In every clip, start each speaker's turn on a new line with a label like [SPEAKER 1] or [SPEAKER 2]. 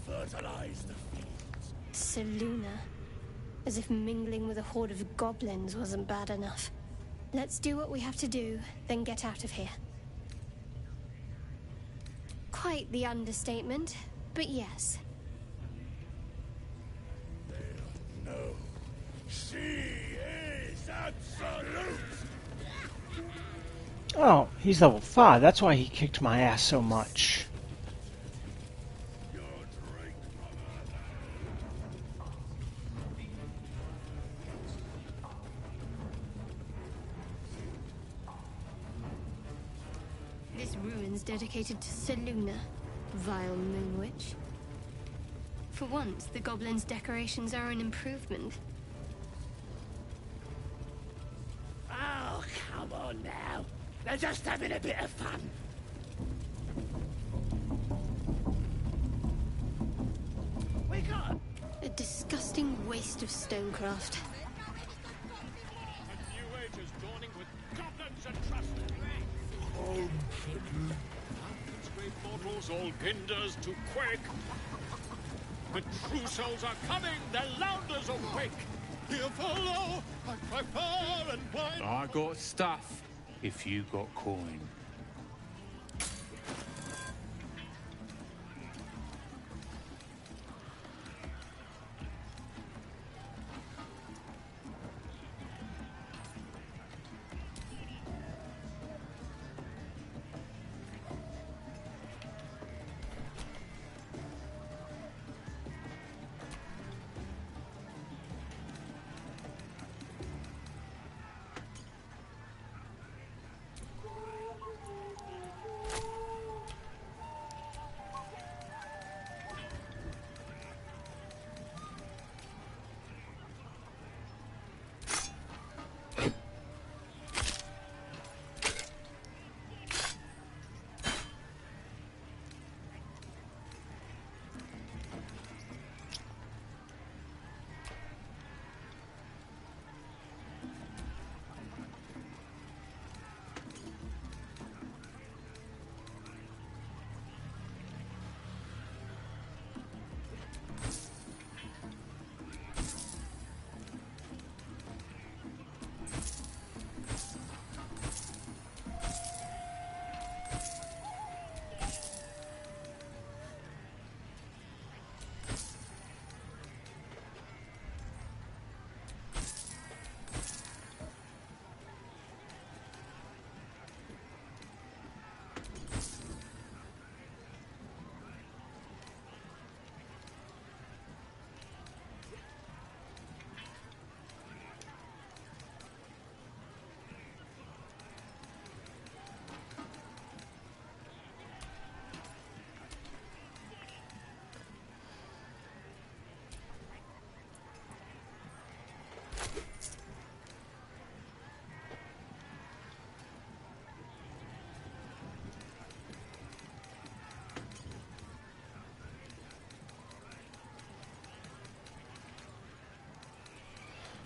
[SPEAKER 1] Fertilize the fields.
[SPEAKER 2] Seluna. As if mingling with a horde of goblins wasn't bad enough. Let's do what we have to do, then get out of here. Quite the understatement, but yes.
[SPEAKER 1] No. She is absolute!
[SPEAKER 3] Oh, he's level 5. That's why he kicked my ass so much.
[SPEAKER 2] This ruin's dedicated to Seluna, vile moon witch. For once, the goblins' decorations are an improvement.
[SPEAKER 1] Oh, come on now. They're just having a bit of fun. We got
[SPEAKER 2] A disgusting waste of stonecraft.
[SPEAKER 4] A new age is dawning with goblins and trust. Its great mortals all hinders to quake. The true souls are coming, the Lounders awake. Here follow, I cry far and wide.
[SPEAKER 5] I got stuff if you got coin.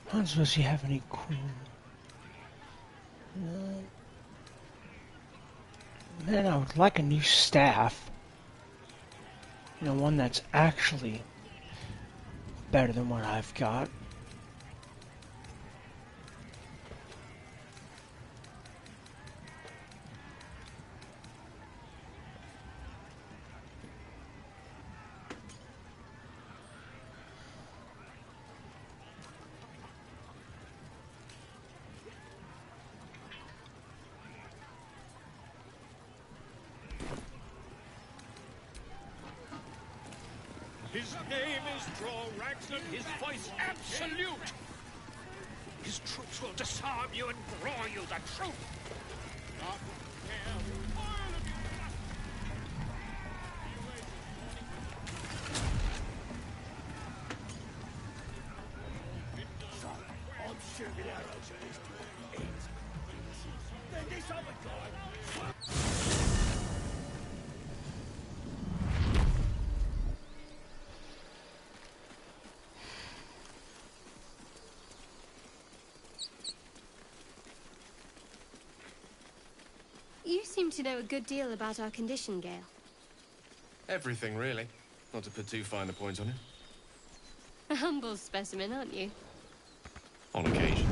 [SPEAKER 3] I don't suppose you have any cool... No. Man, I would like a new staff. You know, one that's actually better than what I've got.
[SPEAKER 4] His name is Droraxon, his voice absolute. His troops will disarm you and draw you the truth. Not
[SPEAKER 1] I'm shooting arrows at his head. Then this other guy.
[SPEAKER 2] You seem to know a good deal about our condition, Gale.
[SPEAKER 6] Everything, really. Not to put too fine a point on it.
[SPEAKER 2] A humble specimen, aren't you?
[SPEAKER 6] On occasion.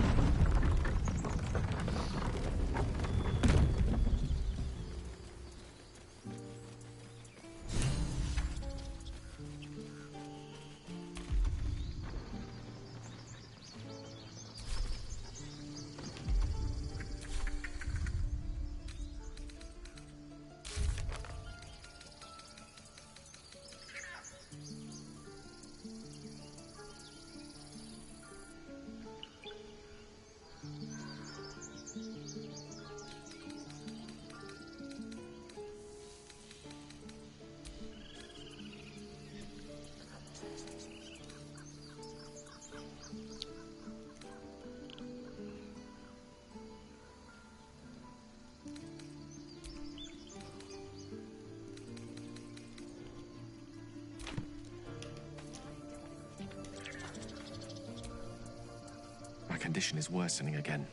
[SPEAKER 6] Condition is worsening again.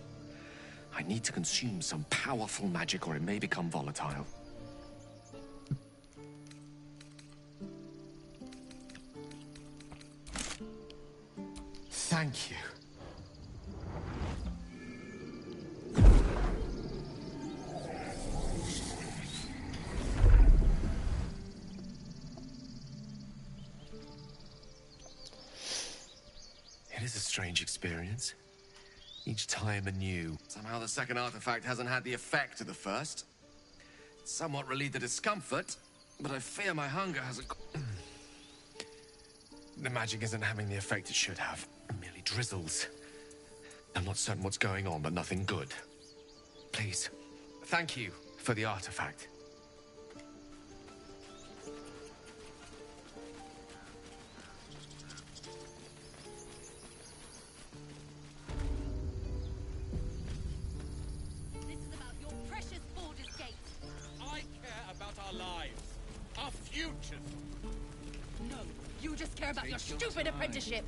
[SPEAKER 6] I need to consume some powerful magic or it may become volatile. Thank you. It is a strange experience. Each time anew. Somehow the second artifact hasn't had the effect of the first. It's somewhat relieved the discomfort, but I fear my hunger hasn't... The magic isn't having the effect it should have. It merely drizzles. I'm not certain what's going on, but nothing good. Please, thank you for the artifact.
[SPEAKER 7] Stupid apprenticeship.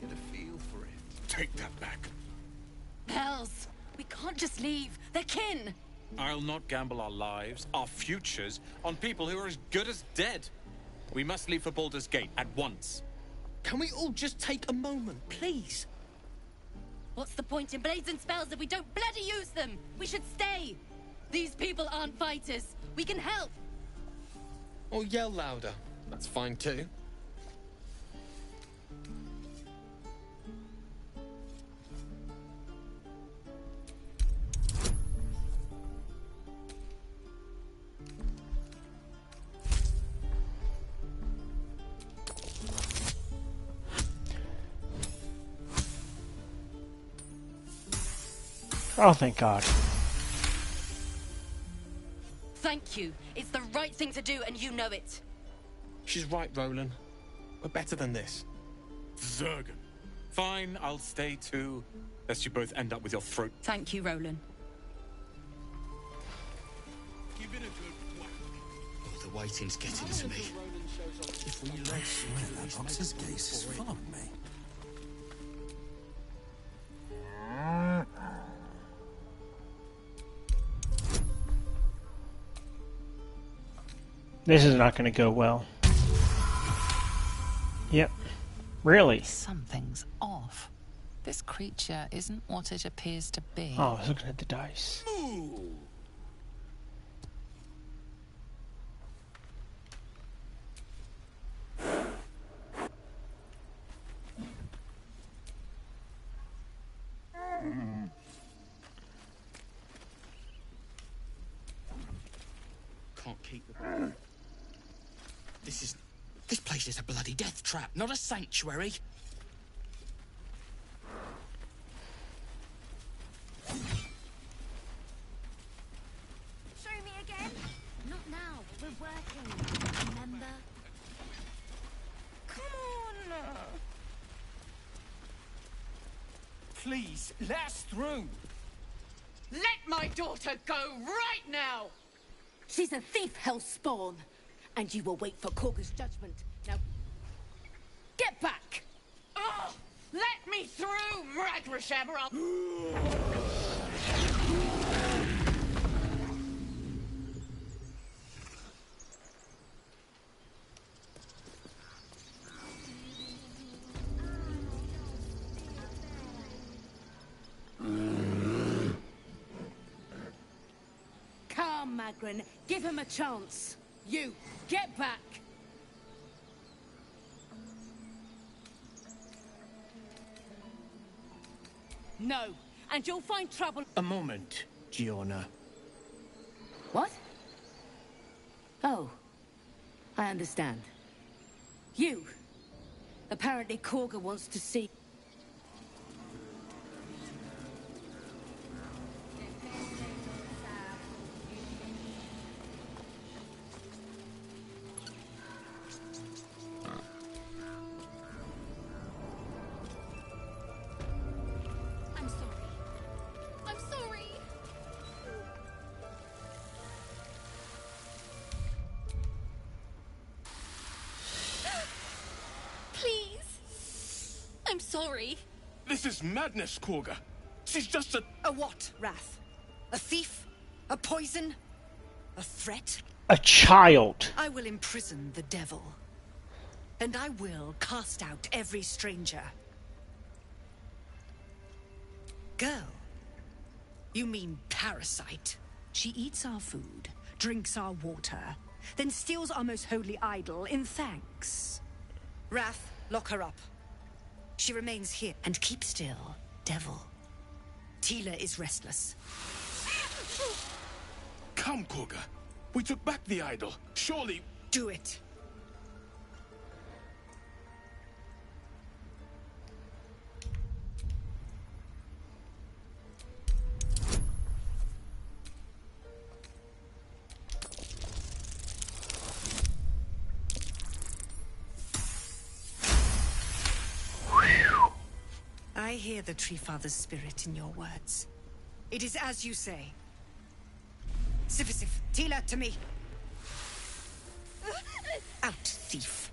[SPEAKER 1] Get a feel for it.
[SPEAKER 4] Take that back.
[SPEAKER 7] Hells, we can't just leave. They're kin.
[SPEAKER 5] I'll not gamble our lives, our futures, on people who are as good as dead. We must leave for Baldur's Gate at once.
[SPEAKER 8] Can we all just take a moment, please?
[SPEAKER 7] What's the point in blades and spells if we don't bloody use them? We should stay. These people aren't fighters. We can help.
[SPEAKER 8] Or yell louder. That's fine too.
[SPEAKER 3] Oh, thank God.
[SPEAKER 7] Thank you. It's the right thing to do, and you know it.
[SPEAKER 8] She's right, Roland. We're better than this.
[SPEAKER 5] Zergan. Fine, I'll stay too, lest you both end up with your throat.
[SPEAKER 7] Thank you, Roland.
[SPEAKER 1] Give it a good whack.
[SPEAKER 9] Oh, the waiting's getting to me.
[SPEAKER 1] If we let that box's case is full of me.
[SPEAKER 3] This is not going to go well. Yep. Really?
[SPEAKER 10] Something's off. This creature isn't what it appears to be.
[SPEAKER 3] Oh, I was looking at the dice.
[SPEAKER 1] Ooh.
[SPEAKER 9] Can't keep the... This place is a bloody death trap, not a sanctuary.
[SPEAKER 7] Show me again. Not now. We're working. Remember? Come on.
[SPEAKER 1] Please, let us through.
[SPEAKER 11] Let my daughter go right now!
[SPEAKER 7] She's a thief, hellspawn. And you will wait for Korga's judgment. Now, get back!
[SPEAKER 11] Oh, let me through, Mragrashem, or I'll...
[SPEAKER 7] on, Magrin. Give him a chance. You, get back. No, and you'll find trouble.
[SPEAKER 1] A moment, Giona.
[SPEAKER 7] What? Oh, I understand. You. Apparently Korga wants to see...
[SPEAKER 2] I'm sorry. I'm sorry. Please. I'm sorry.
[SPEAKER 1] This is madness, Korga. She's just a...
[SPEAKER 11] A what, Wrath? A thief? A poison? A threat?
[SPEAKER 3] A child.
[SPEAKER 11] I will imprison the devil. And I will cast out every stranger. Girl. You mean parasite. She eats our food, drinks our water, then steals our most holy idol in thanks. Wrath, lock her up. She remains here. And keep still, devil. Tila is restless.
[SPEAKER 1] Come, Korga. We took back the idol. Surely...
[SPEAKER 11] Do it. I hear the Tree Father's spirit in your words. It is as you say. Sifisif, Tila, to me. Out, thief.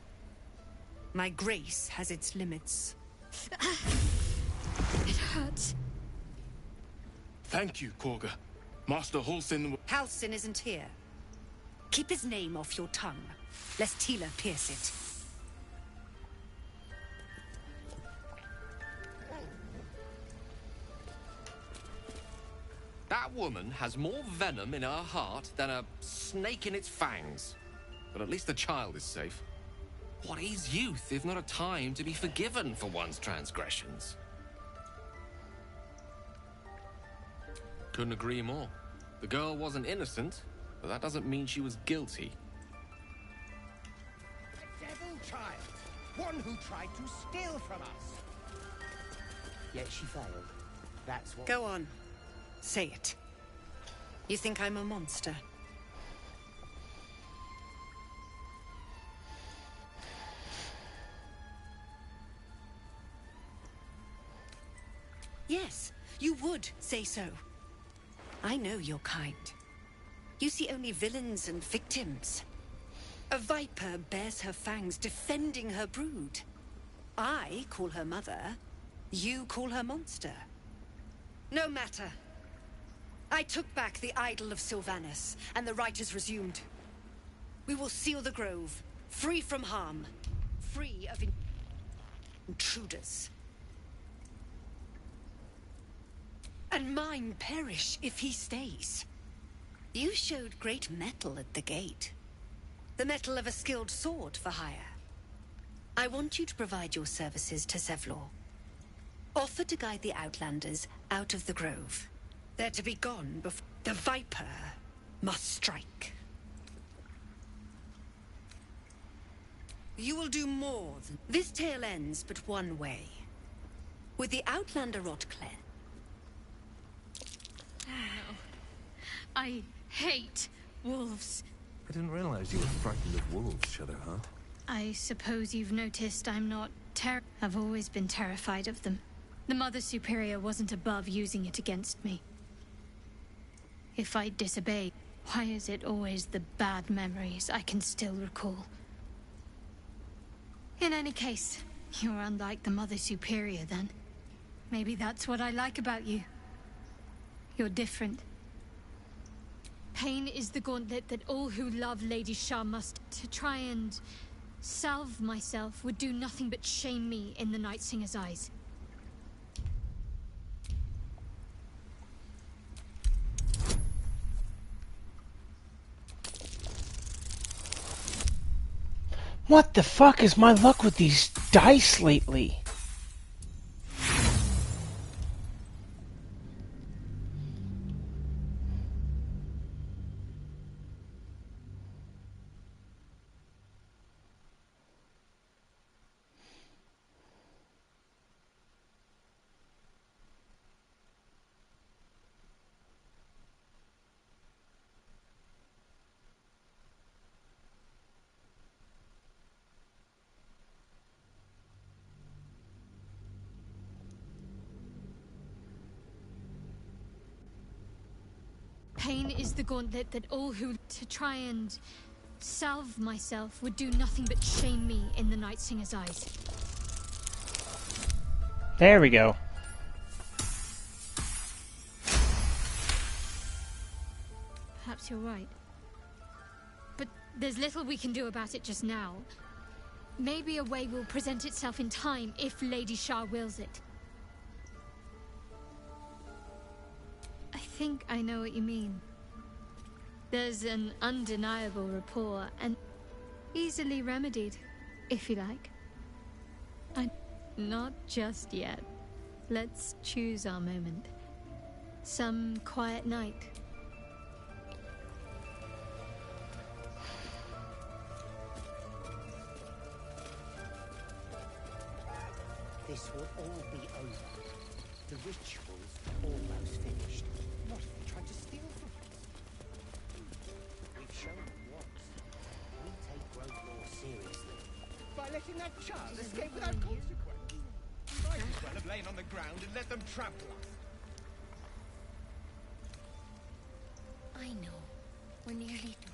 [SPEAKER 11] My grace has its limits.
[SPEAKER 2] It hurts.
[SPEAKER 1] Thank you, Korga. Master Halsin...
[SPEAKER 11] Halsin isn't here. Keep his name off your tongue, lest Tila pierce it.
[SPEAKER 6] That woman has more venom in her heart than a snake in its fangs. But at least the child is safe. What is youth if not a time to be forgiven for one's transgressions? Couldn't agree more. The girl wasn't innocent, but that doesn't mean she was guilty.
[SPEAKER 12] A devil child. One who tried to steal from us. Yet she failed. That's what...
[SPEAKER 11] Go on. Say it. You think I'm a monster? Yes, you would say so. I know your kind. You see only villains and victims. A viper bears her fangs defending her brood. I call her mother. You call her monster. No matter. I took back the idol of Sylvanus, and the rite is resumed. We will seal the grove, free from harm, free of intruders. And mine perish if he stays. You showed great mettle at the gate. The mettle of a skilled sword for hire. I want you to provide your services to Zevlor. Offer to guide the Outlanders out of the grove. They're to be gone before the Viper must strike. You will do more than... This tale ends but one way. With the Outlander rot cleansed.
[SPEAKER 2] No. I hate wolves.
[SPEAKER 13] I didn't realize you were frightened of wolves, Shadowheart.
[SPEAKER 2] I suppose you've noticed I'm not I've always been terrified of them. The Mother Superior wasn't above using it against me. If I disobey, why is it always the bad memories I can still recall? In any case, you're unlike the Mother Superior then. Maybe that's what I like about you. You're different. Pain is the gauntlet that all who love Lady Shah must... To try and salve myself would do nothing but shame me in the Night Singer's eyes.
[SPEAKER 3] What the fuck is my luck with these dice lately?
[SPEAKER 2] Pain is the gauntlet that all who to try and salve myself would do nothing but shame me in the Night Singer's eyes.
[SPEAKER 3] There we go.
[SPEAKER 2] Perhaps you're right. But there's little we can do about it just now. Maybe a way will present itself in time if Lady Shah wills it. I think I know what you mean. There's an undeniable rapport and easily remedied, if you like. Not just yet. Let's choose our moment. Some quiet night.
[SPEAKER 12] This will all be over. The ritual's almost finished. What if they tried to steal from us? We've shown them once. We take growth law seriously. By letting that child escape without consequence. We might as well have lain on the ground and let them trample us.
[SPEAKER 11] I know. We're nearly done.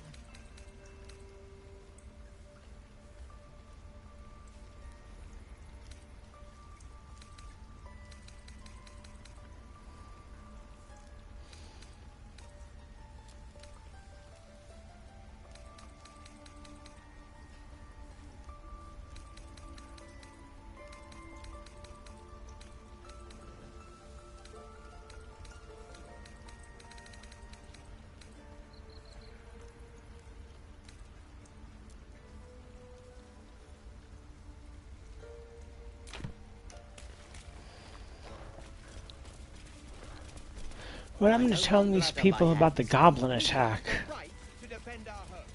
[SPEAKER 3] What happened to telling these people about the goblin attack?
[SPEAKER 12] Right to defend our home.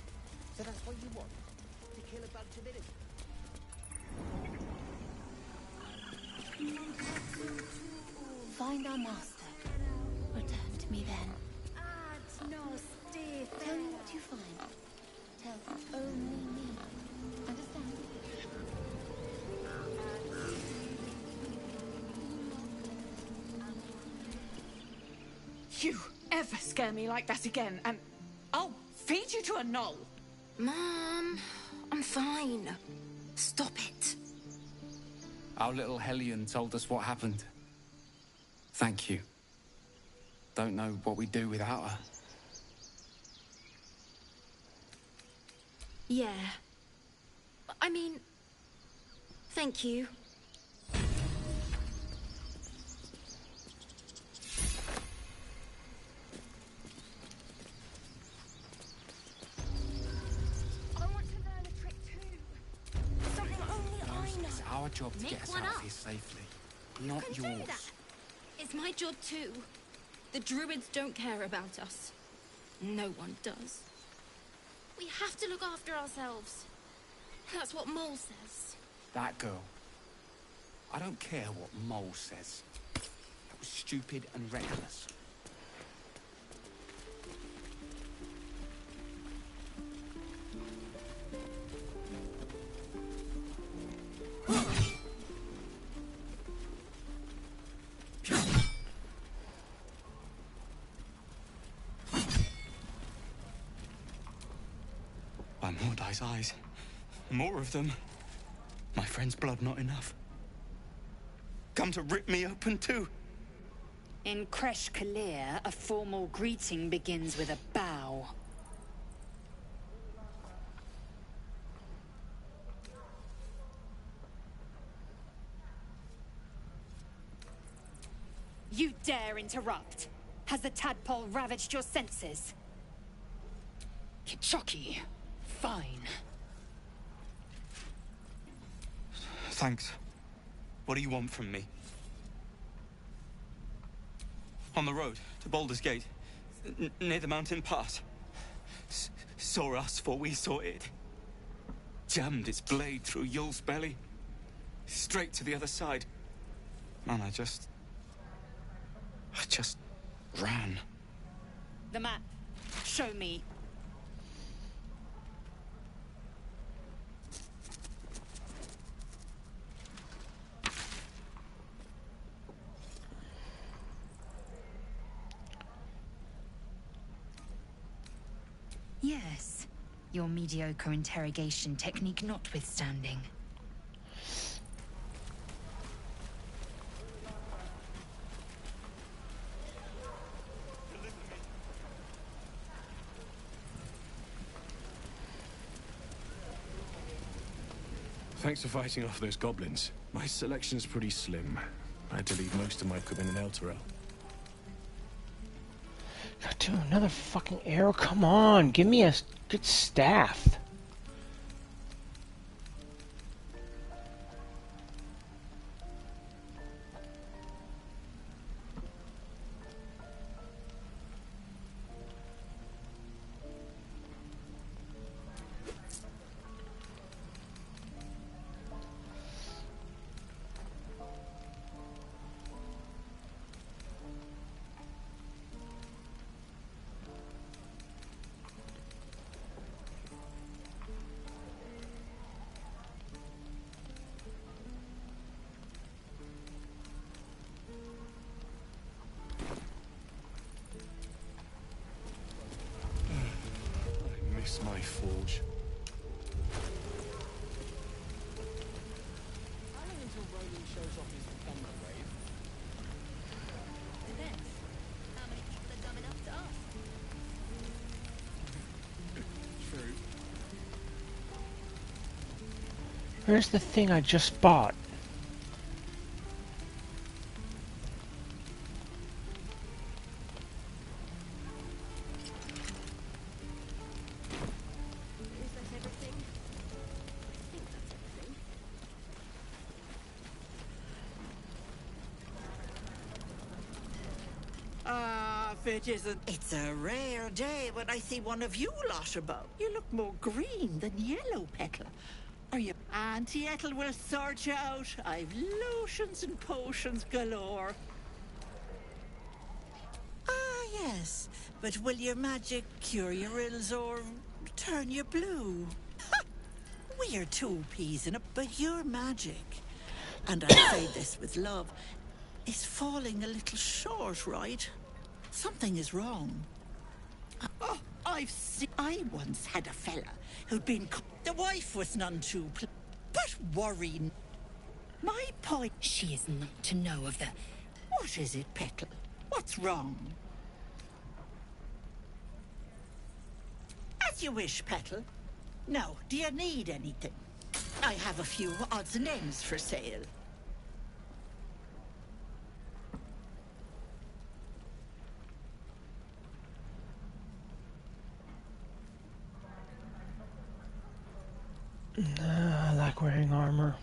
[SPEAKER 12] So that's what you want? To kill a bunch of innocents?
[SPEAKER 7] Find our master. Return to me then. Tell me what you find. Tell only me. Understand?
[SPEAKER 14] You ever scare me like that again, and I'll feed you to a knoll.
[SPEAKER 15] Mom, I'm fine. Stop it.
[SPEAKER 16] Our little Hellion told us what happened. Thank you. Don't know what we'd do without her.
[SPEAKER 15] Yeah. I mean, thank you.
[SPEAKER 16] It's our job to get us out of here safely, not yours.
[SPEAKER 15] It's my job too. The druids don't care about us. No one does. We have to look after ourselves. That's what Mole says.
[SPEAKER 16] That girl. I don't care what Mole says. That was stupid and reckless.
[SPEAKER 9] By Mordai's eyes. More of them. My friend's blood not enough. Come to rip me open too.
[SPEAKER 11] In Kresh Kalir, a formal greeting begins with a bow. You dare interrupt? Has the tadpole ravaged your senses?
[SPEAKER 14] Kichoki, fine.
[SPEAKER 9] Thanks. What do you want from me? On the road to Baldur's Gate, near the mountain pass. Saw us before we saw it. Jammed its blade through Yul's belly. Straight to the other side. Man, I just ran.
[SPEAKER 11] The map. Show me.
[SPEAKER 17] Yes, your mediocre interrogation technique notwithstanding.
[SPEAKER 18] Thanks for fighting off those goblins. My selection's pretty slim. I had to leave most of my equipment in Elturel.
[SPEAKER 3] God, dude, another fucking arrow? Come on, give me a good staff.
[SPEAKER 18] My forge.
[SPEAKER 8] How long until Roland shows off his thunder wave?
[SPEAKER 7] Depends. How many people are dumb enough to ask?
[SPEAKER 8] True.
[SPEAKER 3] Where's the thing I just bought?
[SPEAKER 12] It isn't. It's a rare day when I see one of you lot about. You look more green than yellow, Petal. Are you? Auntie Ethel will sort you out. I've lotions and potions galore. Ah, yes. But will your magic cure your ills or turn you blue? Ha! We're two peas in it, but your magic, and I say this with love, is falling a little short, right? Something is wrong. Oh, I once had a fella who'd been... The wife was none too... But worry... My point...
[SPEAKER 17] She is not to know of the...
[SPEAKER 12] What is it, Petal? What's wrong? As you wish, Petal. Now, do you need anything? I have a few odds and ends for sale.
[SPEAKER 3] I like wearing armor.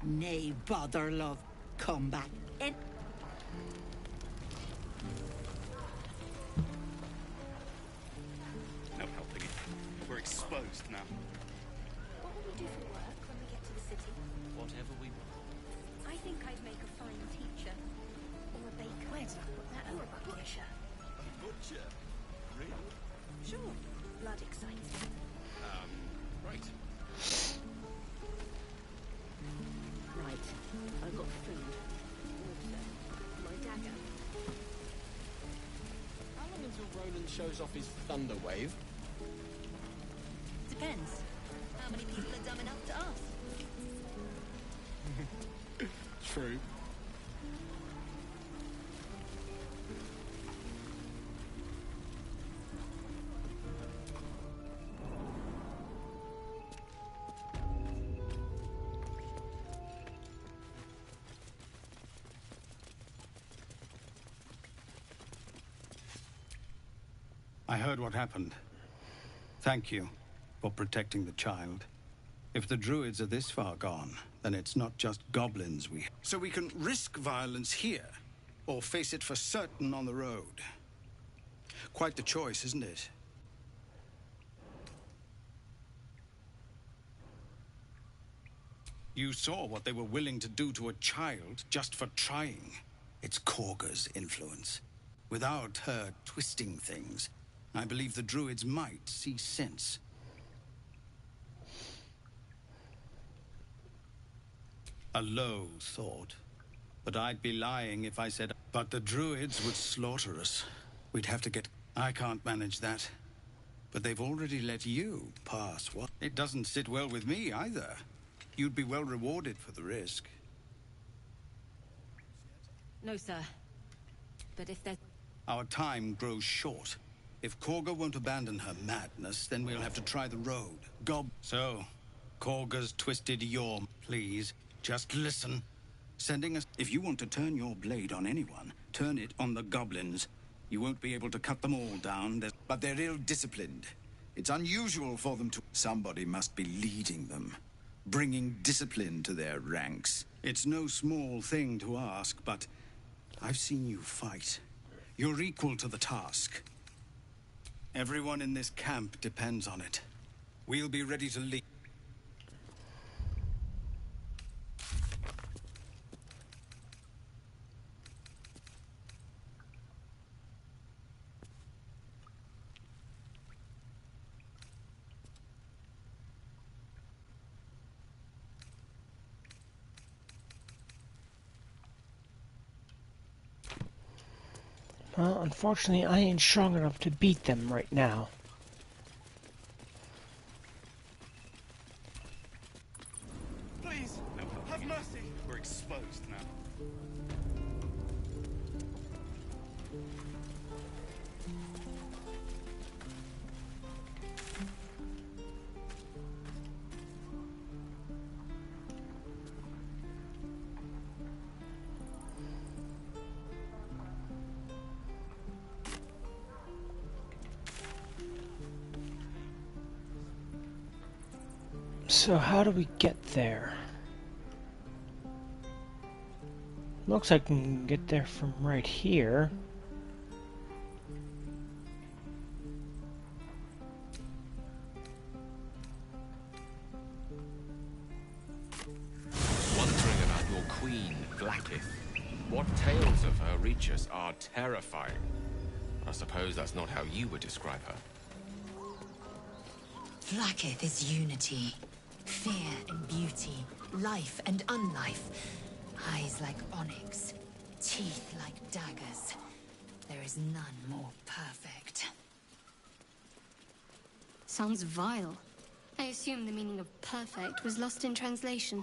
[SPEAKER 12] Nay, bother, love. Come back.
[SPEAKER 9] No helping it. We're exposed now.
[SPEAKER 15] What will we do for work when we get to the city?
[SPEAKER 5] Whatever we want.
[SPEAKER 15] I think I'd make a fine teacher. Or a baker. Where did I put that? Or a butcher.
[SPEAKER 9] A butcher? Really?
[SPEAKER 15] Sure. Blood excites me.
[SPEAKER 5] Right.
[SPEAKER 15] Right. I've got food. Water. My dagger.
[SPEAKER 8] How long until Roland shows off his thunder wave?
[SPEAKER 7] Depends. How many people are dumb enough to ask?
[SPEAKER 8] True.
[SPEAKER 19] I heard what happened. Thank you for protecting the child. If the druids are this far gone, then it's not just goblins we... So we can risk violence here, or face it for certain on the road. Quite the choice, isn't it? You saw what they were willing to do to a child just for trying. It's Korga's influence. Without her twisting things, I believe the druids might see sense. A low thought. But I'd be lying if I said... But the druids would slaughter us. We'd have to get... I can't manage that. But they've already let you pass what? It doesn't sit well with me either. You'd be well rewarded for the risk.
[SPEAKER 7] No, sir. But if there's...
[SPEAKER 19] Our time grows short. If Korga won't abandon her madness, then we'll have to try the road. So, Korga's twisted your... Please, just listen. Sending us... If you want to turn your blade on anyone, turn it on the goblins. You won't be able to cut them all down, but they're ill-disciplined. It's unusual for them to... Somebody must be leading them, bringing discipline to their ranks. It's no small thing to ask, but I've seen you fight. You're equal to the task. Everyone in this camp depends on it. We'll be ready to lead.
[SPEAKER 3] Well, unfortunately, I ain't strong enough to beat them right now.
[SPEAKER 1] Please, have mercy. We're exposed now.
[SPEAKER 3] So how do we get there? Looks like I can get there from right here.
[SPEAKER 6] Wondering about your queen, Vlaakith. What tales of her reach us are terrifying. I suppose that's not how you would describe her.
[SPEAKER 17] Vlaakith is unity. Fear and beauty. Life and unlife. Eyes like onyx. Teeth like daggers. There is none more perfect.
[SPEAKER 2] Sounds vile. I assume the meaning of perfect was lost in translation.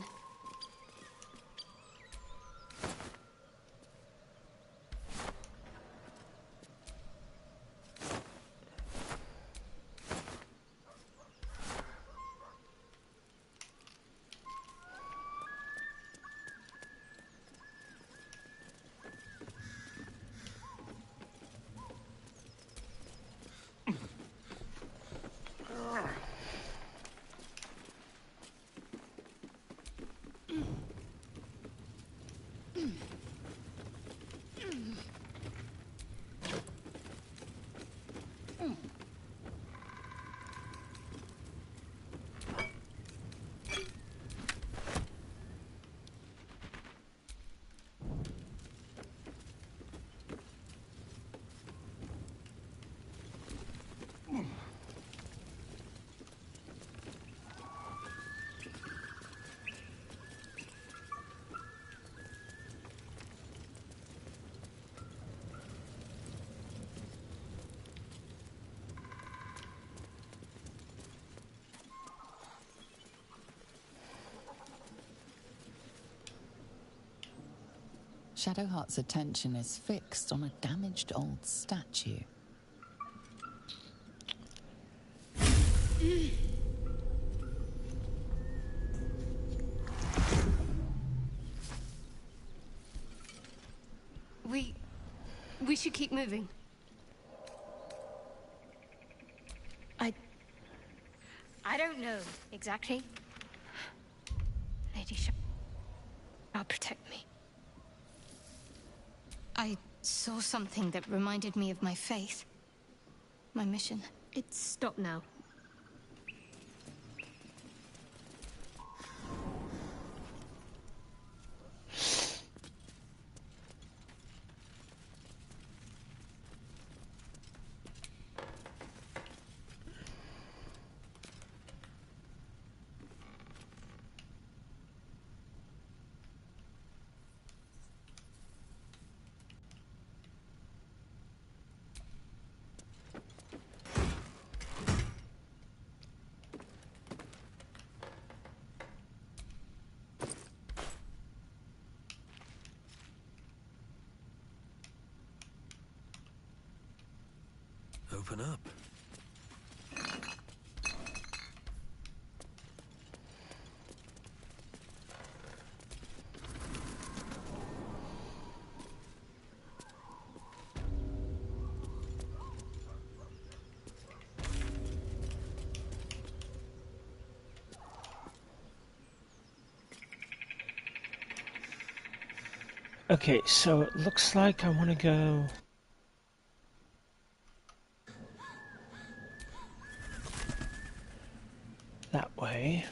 [SPEAKER 10] Shadowheart's attention is fixed on a damaged old statue.
[SPEAKER 2] We should keep moving. I don't know exactly. Lady I'll protect me. I saw something that reminded me of my faith. My mission.
[SPEAKER 20] It's stopped now.
[SPEAKER 13] Open up.
[SPEAKER 3] Okay, so it looks like I want to go... that way.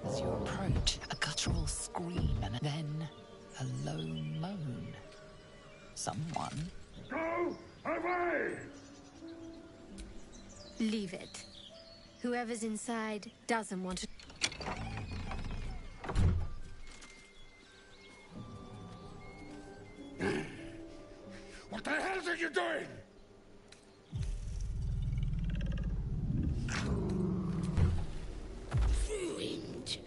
[SPEAKER 10] As you approach, a guttural scream and then a low moan. Someone...
[SPEAKER 1] Go away!
[SPEAKER 20] Leave it. Whoever's inside doesn't want to...
[SPEAKER 1] What the hell are you doing? Fiend.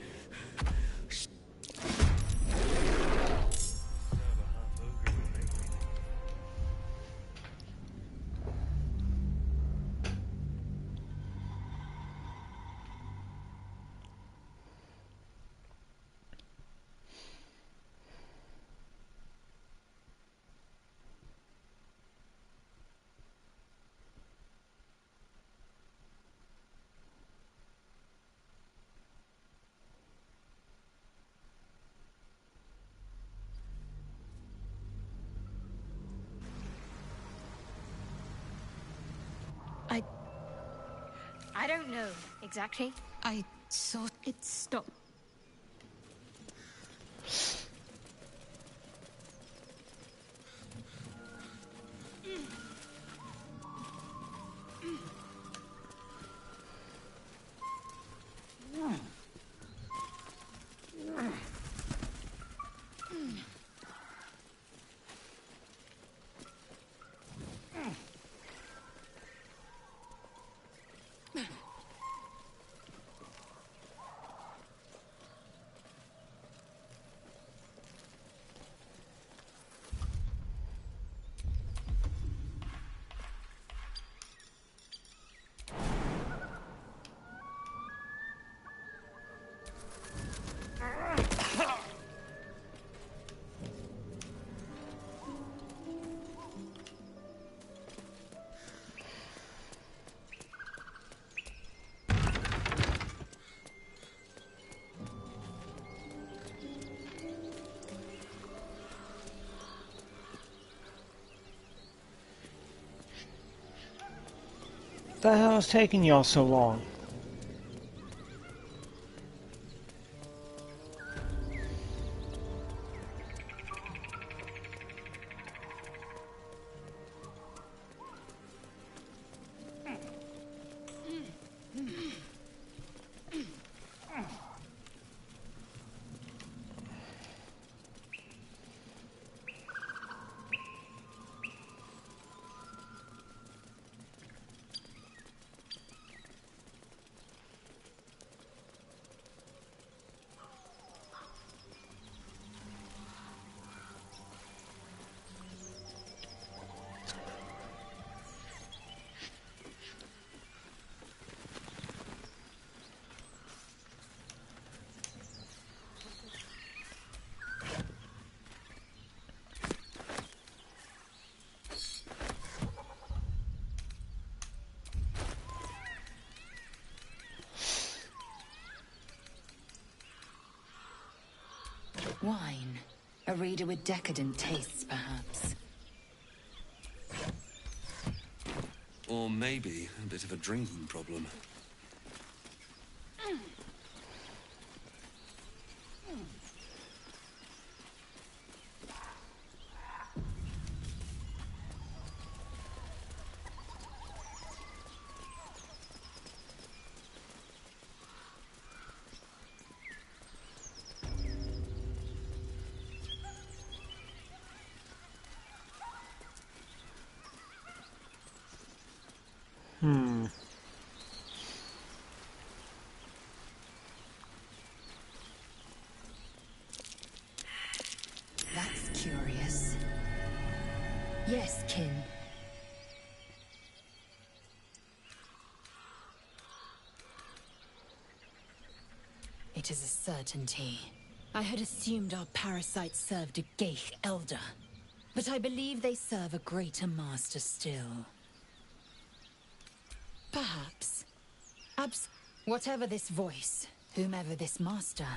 [SPEAKER 2] I don't know exactly. I saw
[SPEAKER 20] it stop.
[SPEAKER 3] The hell is taking y'all so long?
[SPEAKER 17] Wine. A reader with decadent tastes, perhaps.
[SPEAKER 13] Or maybe a bit of a drinking problem.
[SPEAKER 17] That's curious. Yes, kin. It is a certainty. I had assumed our parasites served a Geich elder, but I believe they serve a greater master still. Perhaps. Whatever this voice, whomever this master.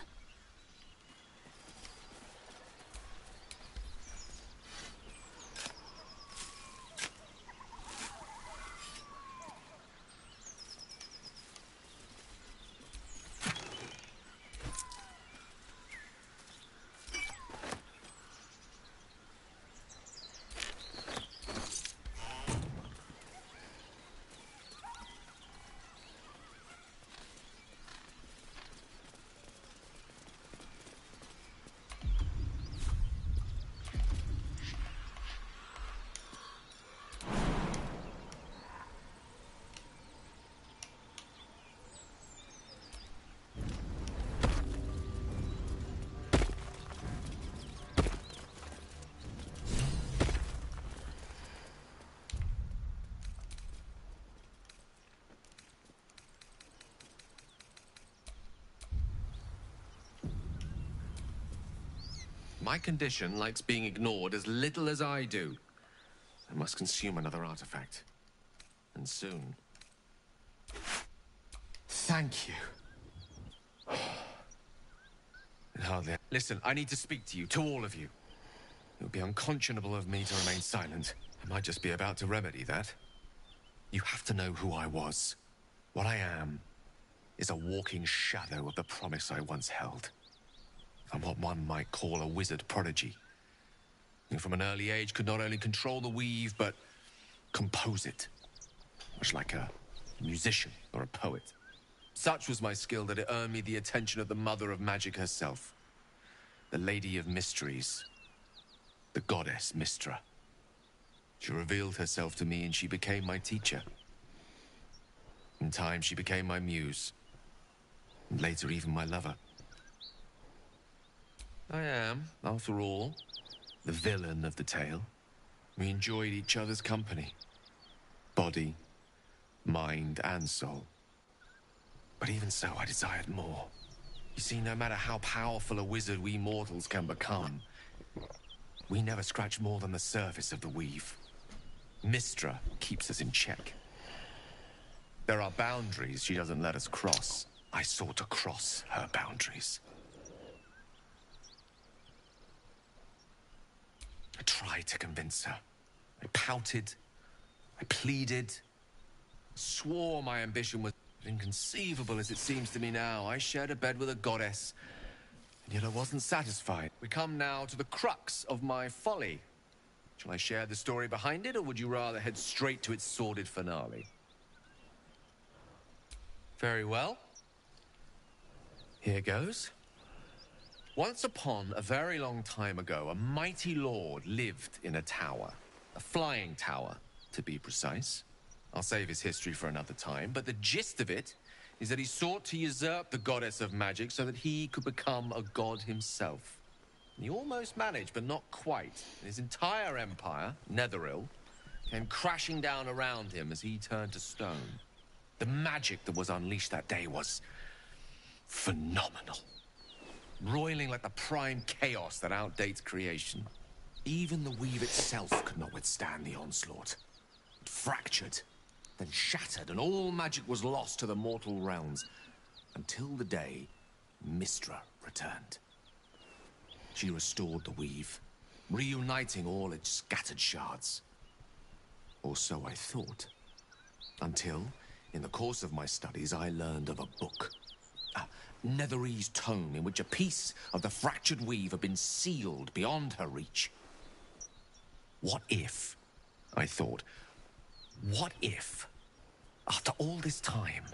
[SPEAKER 6] My condition likes being ignored as little as I do. I must consume another artifact. And soon. Thank you. It hardly... Listen, I need to speak to you, to all of you. It would be unconscionable of me to remain silent. I might just be about to remedy that. You have to know who I was. What I am is a walking shadow of the promise I once held. I'm what one might call a wizard prodigy. Who from an early age could not only control the weave, but compose it. Much like a musician or a poet. Such was my skill that it earned me the attention of the mother of magic herself. The Lady of Mysteries. The goddess Mystra. She revealed herself to me and she became my teacher. In time, she became my muse. And later, even my lover. I am, after all, the villain of the tale. We enjoyed each other's company. Body, mind, and soul. But even so, I desired more. You see, no matter how powerful a wizard we mortals can become, we never scratch more than the surface of the weave. Mystra keeps us in check. There are boundaries she doesn't let us cross. I sought to cross her boundaries. I tried to convince her. I pouted. I pleaded. Swore my ambition was inconceivable as it seems to me now. I shared a bed with a goddess, and yet I wasn't satisfied. We come now to the crux of my folly. Shall I share the story behind it, or would you rather head straight to its sordid finale? Very well. Here goes. Once upon a very long time ago, a mighty lord lived in a tower. A flying tower, to be precise. I'll save his history for another time, but the gist of it is that he sought to usurp the goddess of magic so that he could become a god himself. He almost managed, but not quite. His entire empire, Netheril, came crashing down around him as he turned to stone. The magic that was unleashed that day was phenomenal. Roiling like the prime chaos that outdates creation. Even the weave itself could not withstand the onslaught. It fractured, then shattered, and all magic was lost to the mortal realms. Until the day Mystra returned. She restored the weave, reuniting all its scattered shards. Or so I thought. Until, in the course of my studies, I learned of a book. A Netherese tome in which a piece of the fractured weave had been sealed beyond her reach. What if, I thought, what if, after all this time,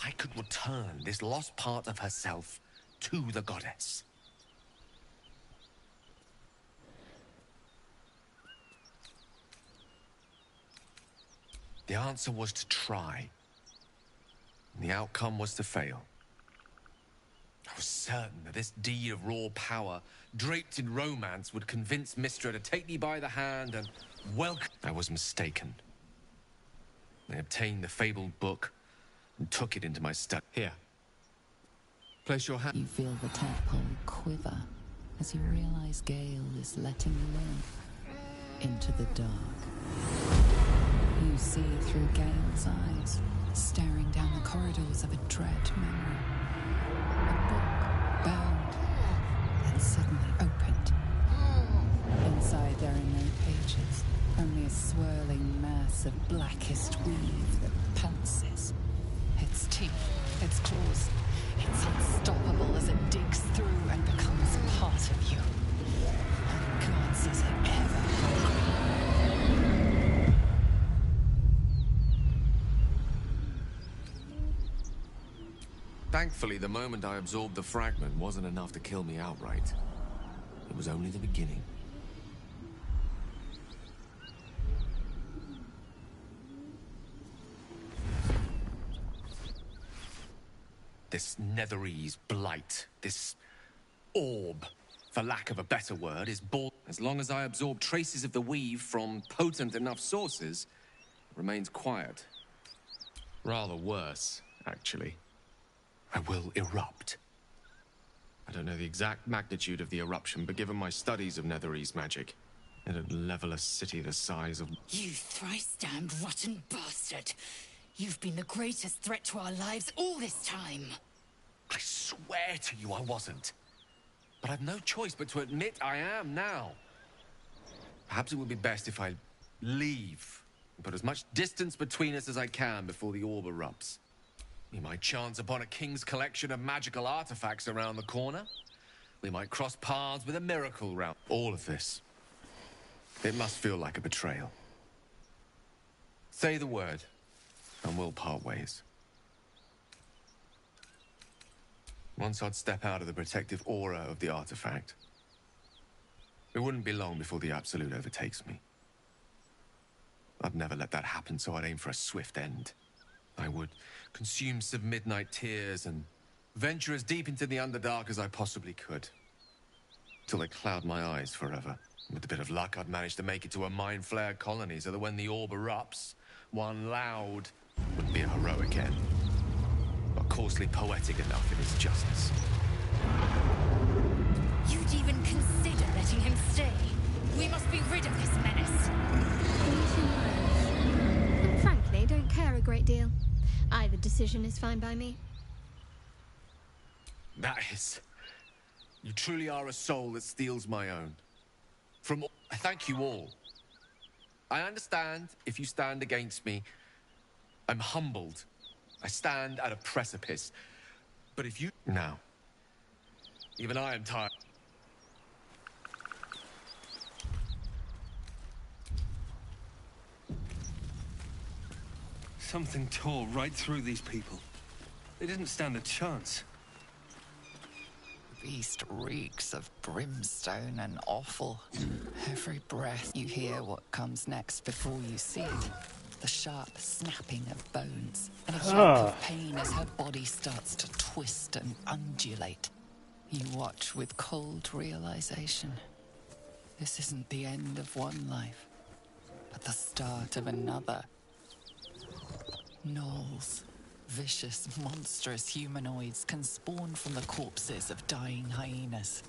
[SPEAKER 6] I could return this lost part of herself to the goddess? The answer was to try. And the outcome was to fail. I was certain that this deed of raw power, draped in romance, would convince Mystra to take me by the hand and welcome. I was mistaken. I obtained the fabled book and took it into my study. Here. Place your hand.
[SPEAKER 10] You feel the tadpole quiver as you realize Gale is letting you in into the dark. You see through Gale's eyes, staring down the corridors of a dread memory. A book bound and suddenly opened. Inside there are no pages, only a swirling mass of blackest weave that pounces. Its teeth, its claws, it's unstoppable as it digs through and becomes part of you. And gods, is it ever hungry?
[SPEAKER 6] Thankfully, the moment I absorbed the fragment wasn't enough to kill me outright. It was only the beginning. This Netherese blight, this orb, for lack of a better word, is born. As long as I absorb traces of the weave from potent enough sources, it remains quiet.
[SPEAKER 8] Rather worse, actually.
[SPEAKER 6] I will erupt. I don't know the exact magnitude of the eruption, but given my studies of Netherese magic, it'd level a city the size of...
[SPEAKER 17] You thrice-damned rotten bastard! You've been the greatest threat to our lives all this time!
[SPEAKER 6] I swear to you I wasn't. But I've no choice but to admit I am now. Perhaps it would be best if I leave and put as much distance between us as I can before the orb erupts. We might chance upon a king's collection of magical artifacts around the corner. We might cross paths with a miracle round. All of this. It must feel like a betrayal. Say the word, and we'll part ways. Once I'd step out of the protective aura of the artifact, it wouldn't be long before the Absolute overtakes me. I'd never let that happen, so I'd aim for a swift end. I would consume some midnight tears and venture as deep into the Underdark as I possibly could. Till they cloud my eyes forever. With a bit of luck, I'd manage to make it to a mind-flare colony so that when the orb erupts, one loud would be a heroic end. But coarsely poetic enough in its justice.
[SPEAKER 17] You'd even consider letting him stay? We must be rid of this menace.
[SPEAKER 2] And frankly, don't care a great deal. Either decision is fine by me.
[SPEAKER 6] That is... You truly are a soul that steals my own. I thank you all. I understand if you stand against me. I'm humbled. I stand at a precipice. But if you... Now. Even I am tired.
[SPEAKER 18] Something tore right through these people. They didn't stand a chance.
[SPEAKER 10] The beast reeks of brimstone and offal. Every breath you hear what comes next before you see it. The sharp snapping of bones and a yelp of pain as her body starts to twist and undulate. You watch with cold realization. This isn't the end of one life, but the start of another. Gnolls, vicious, monstrous humanoids can spawn from the corpses of dying hyenas.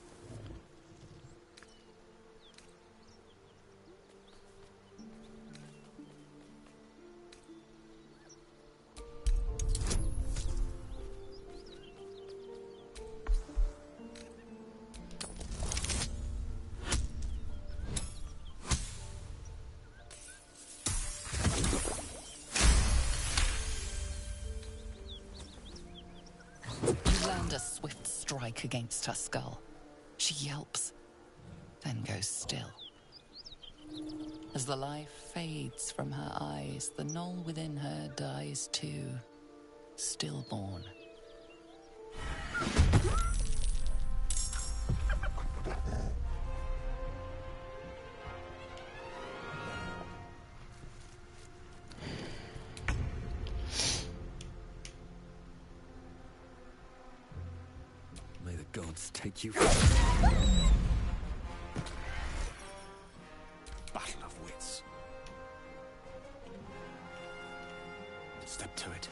[SPEAKER 10] a swift strike against her skull. She yelps, then goes still. As the life fades from her eyes, the knoll within her dies too, stillborn.
[SPEAKER 13] May the gods take you.
[SPEAKER 18] Battle of wits. Step to it.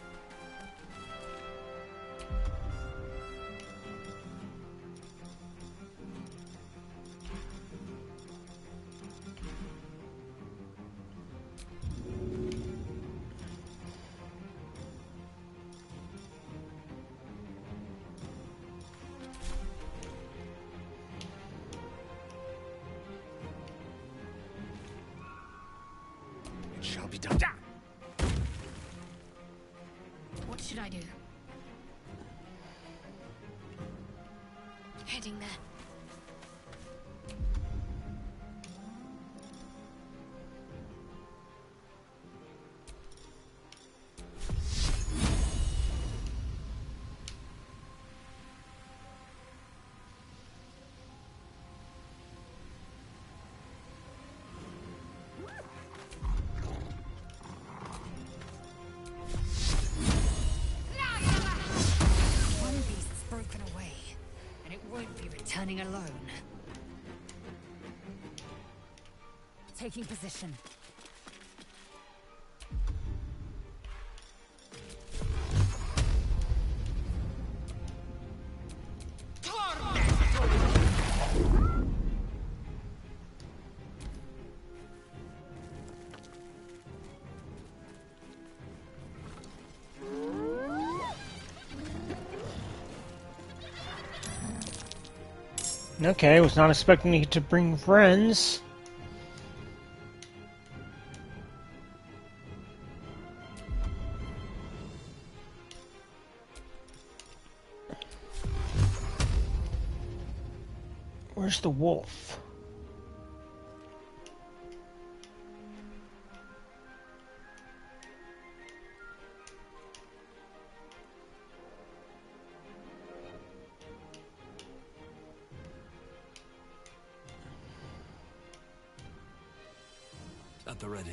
[SPEAKER 18] It shall be done.
[SPEAKER 2] What should I do? Heading there.
[SPEAKER 17] One beast's broken away, and it won't be returning alone. Taking position.
[SPEAKER 3] Okay, was not expecting you to bring friends. Where's the wolf?
[SPEAKER 13] At the ready.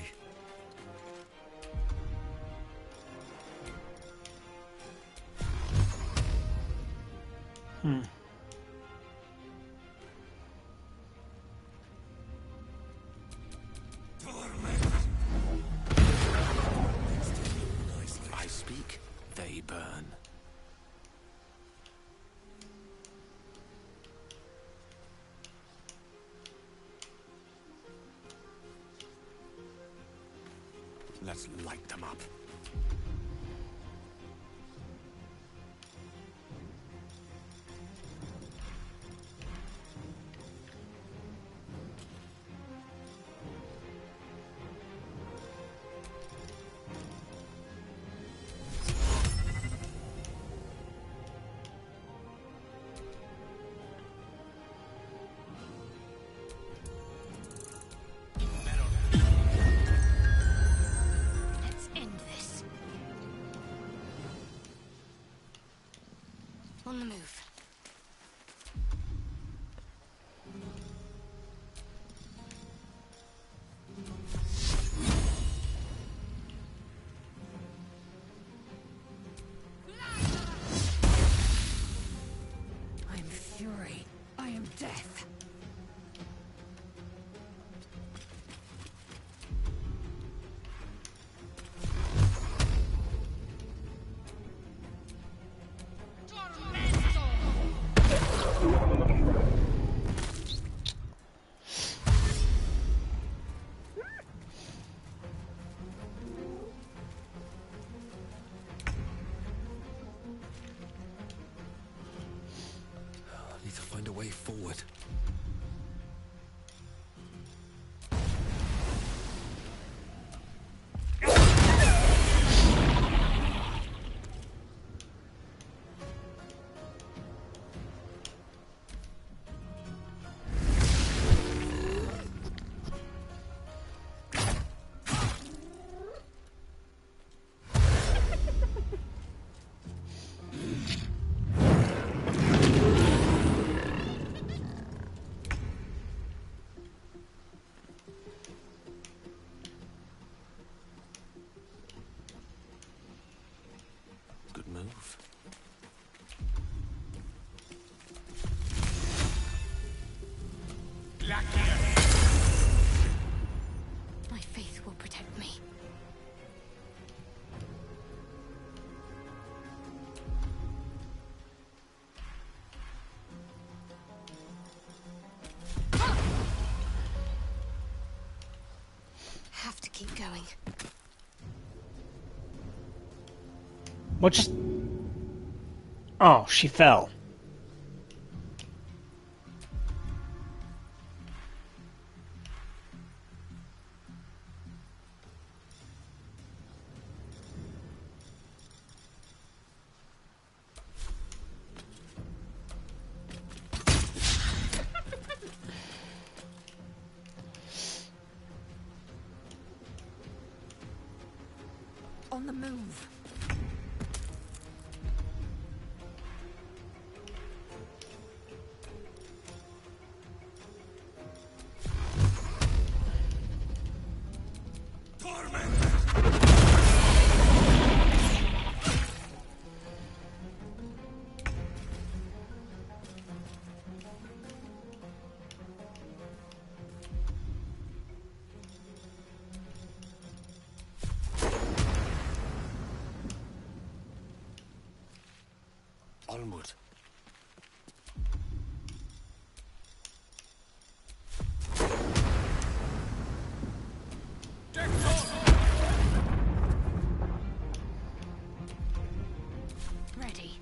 [SPEAKER 18] I speak, they burn. Let's light them up.
[SPEAKER 2] Let's end this.
[SPEAKER 3] What just... Oh, she fell.
[SPEAKER 11] On the move.
[SPEAKER 9] Onward.
[SPEAKER 2] Ready.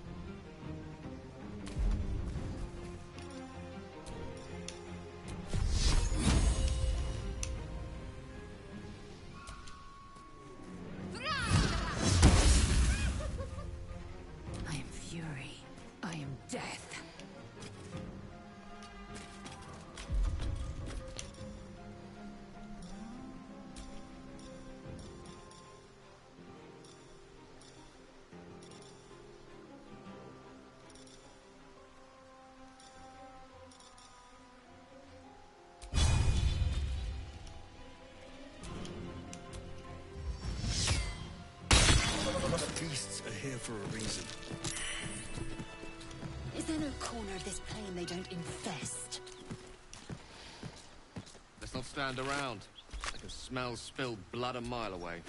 [SPEAKER 17] I am fury. I am death.
[SPEAKER 9] Beasts are here for a reason.
[SPEAKER 17] Is there no corner of this plane they don't infest?
[SPEAKER 6] Let's not stand around. I can smell spilled blood a mile away.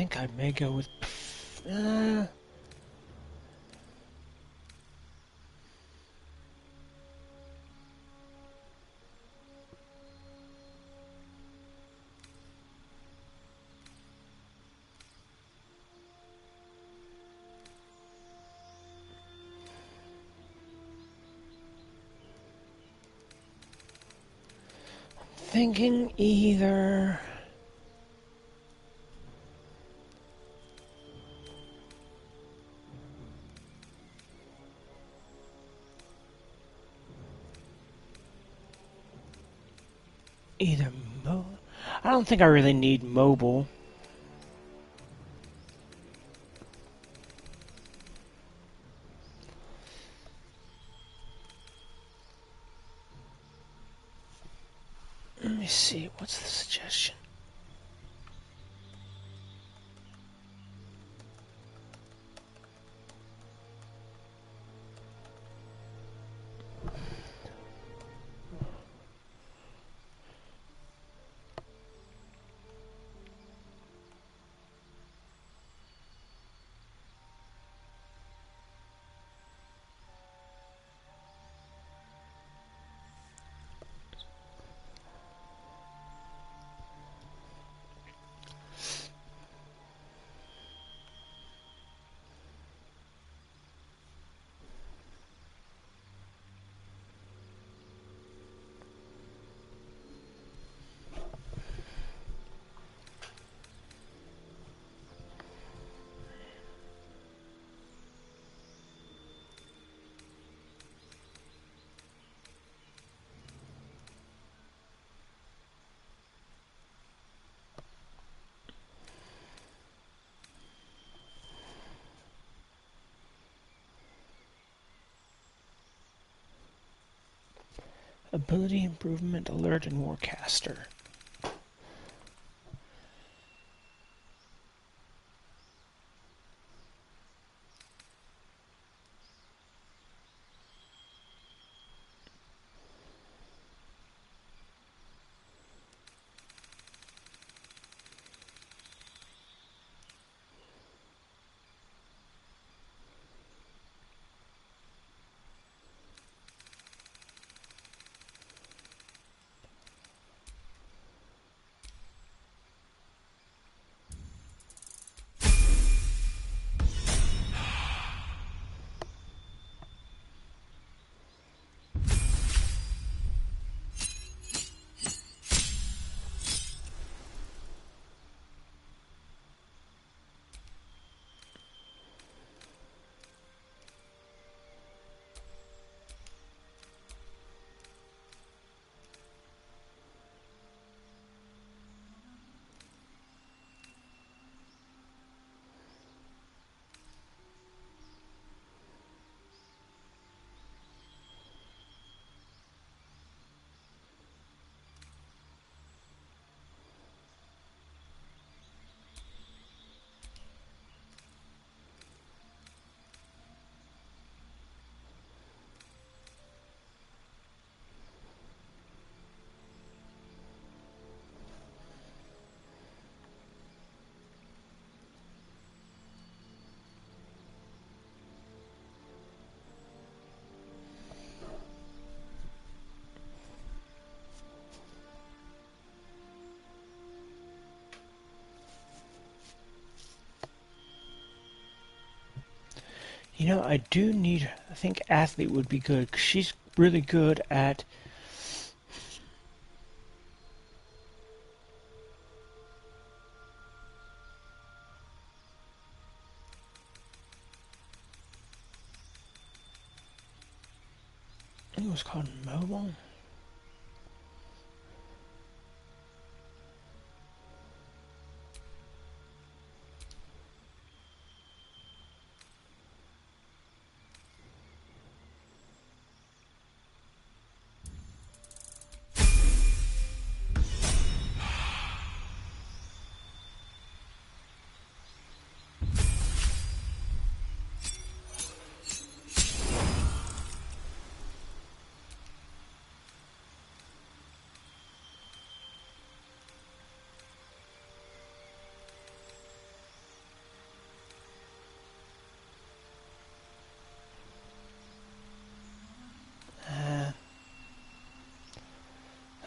[SPEAKER 3] think I may go with... thinking either... I don't think I really need mobile. Let me see, what's the suggestion? Ability improvement, alert, and warcaster. You know, I think athlete would be good, 'cause she's really good at... I think it was called mobile.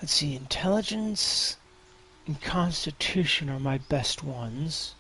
[SPEAKER 3] Let's see, intelligence and constitution are my best ones.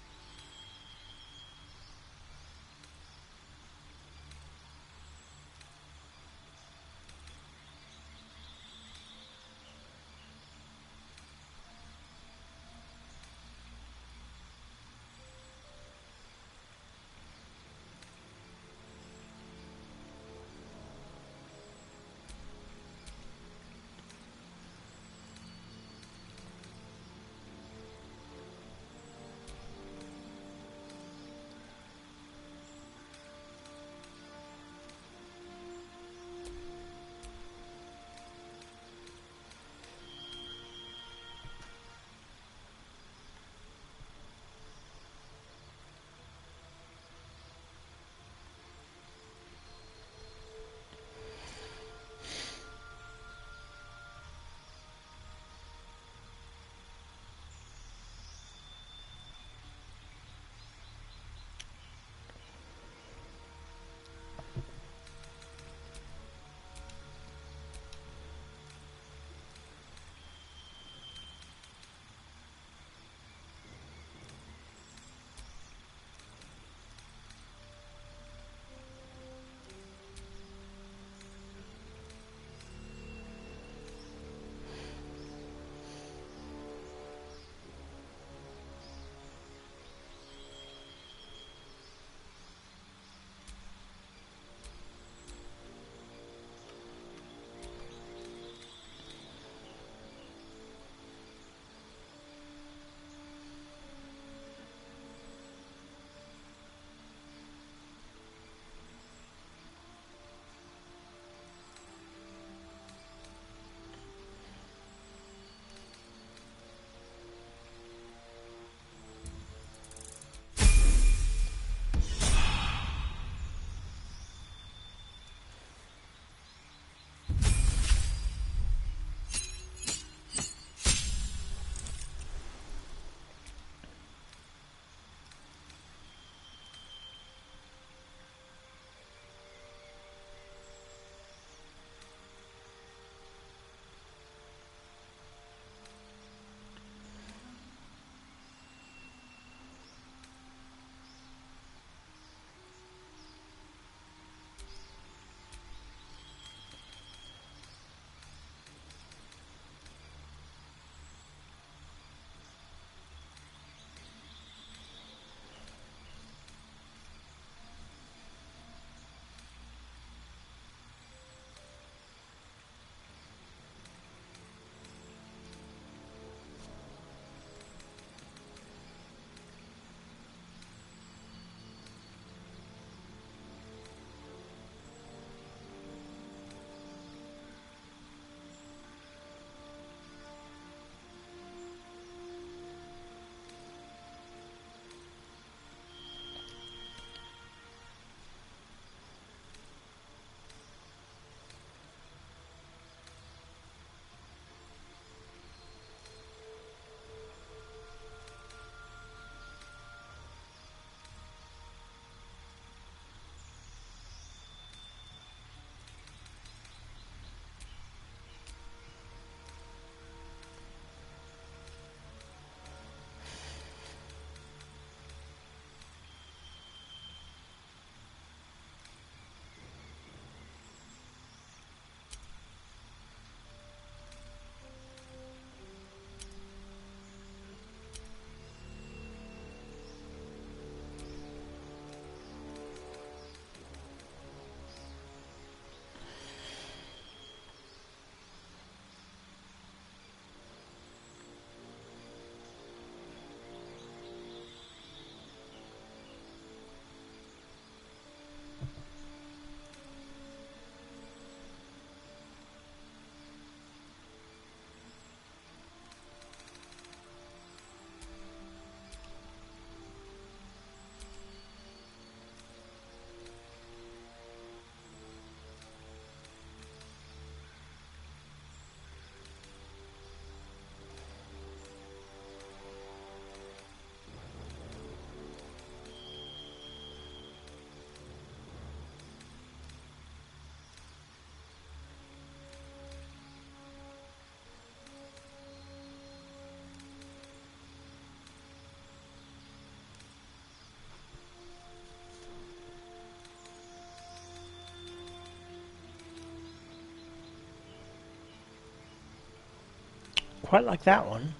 [SPEAKER 3] quite like that one.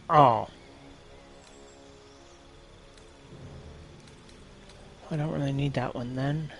[SPEAKER 3] Oh. I don't really need that one then.